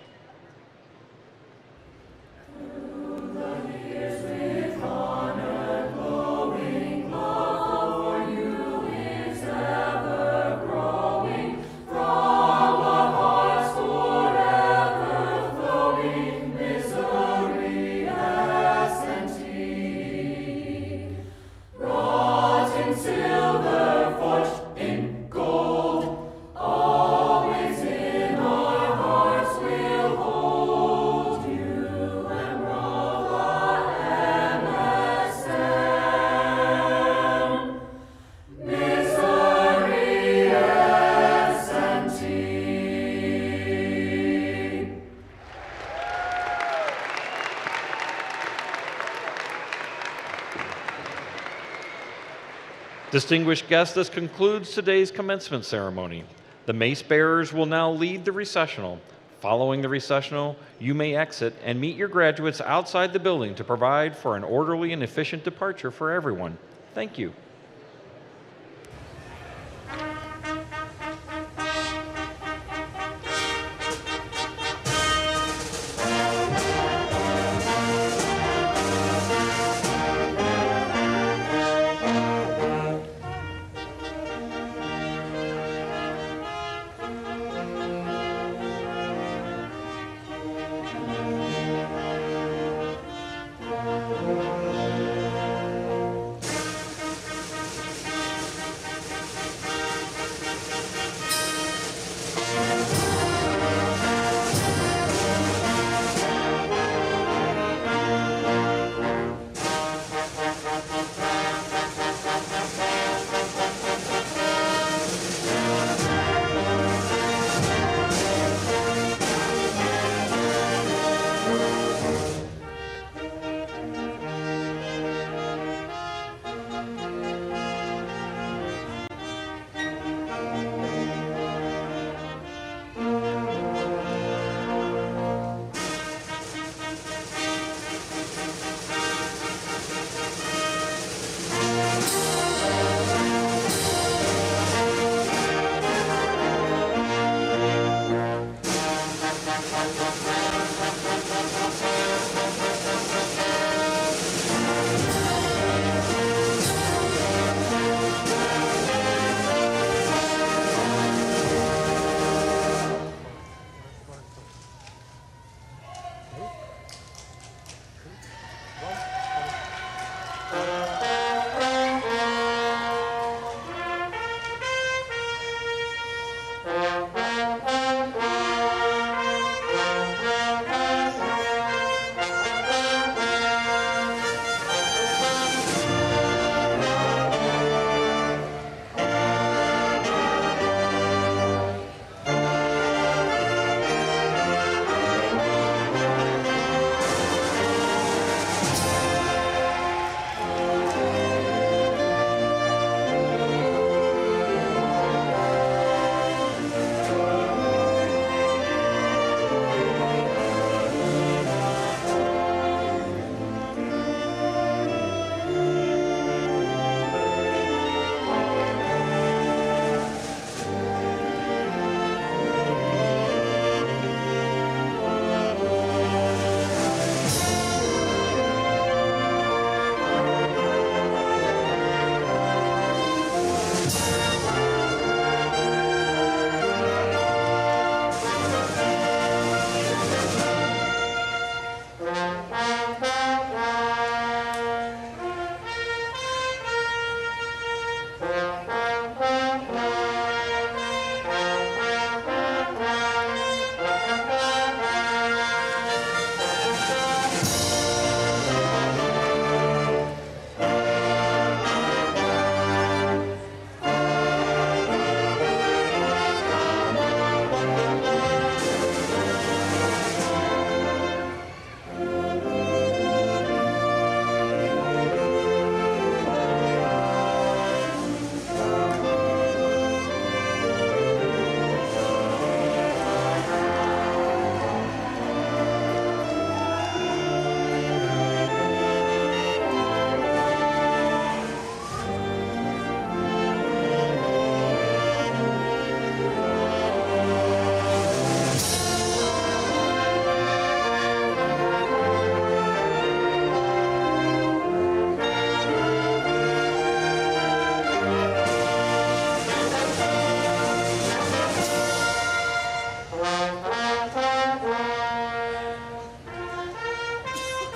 Distinguished guests, this concludes today's commencement ceremony. The mace bearers will now lead the recessional. Following the recessional, you may exit and meet your graduates outside the building to provide for an orderly and efficient departure for everyone. Thank you.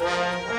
Thank you.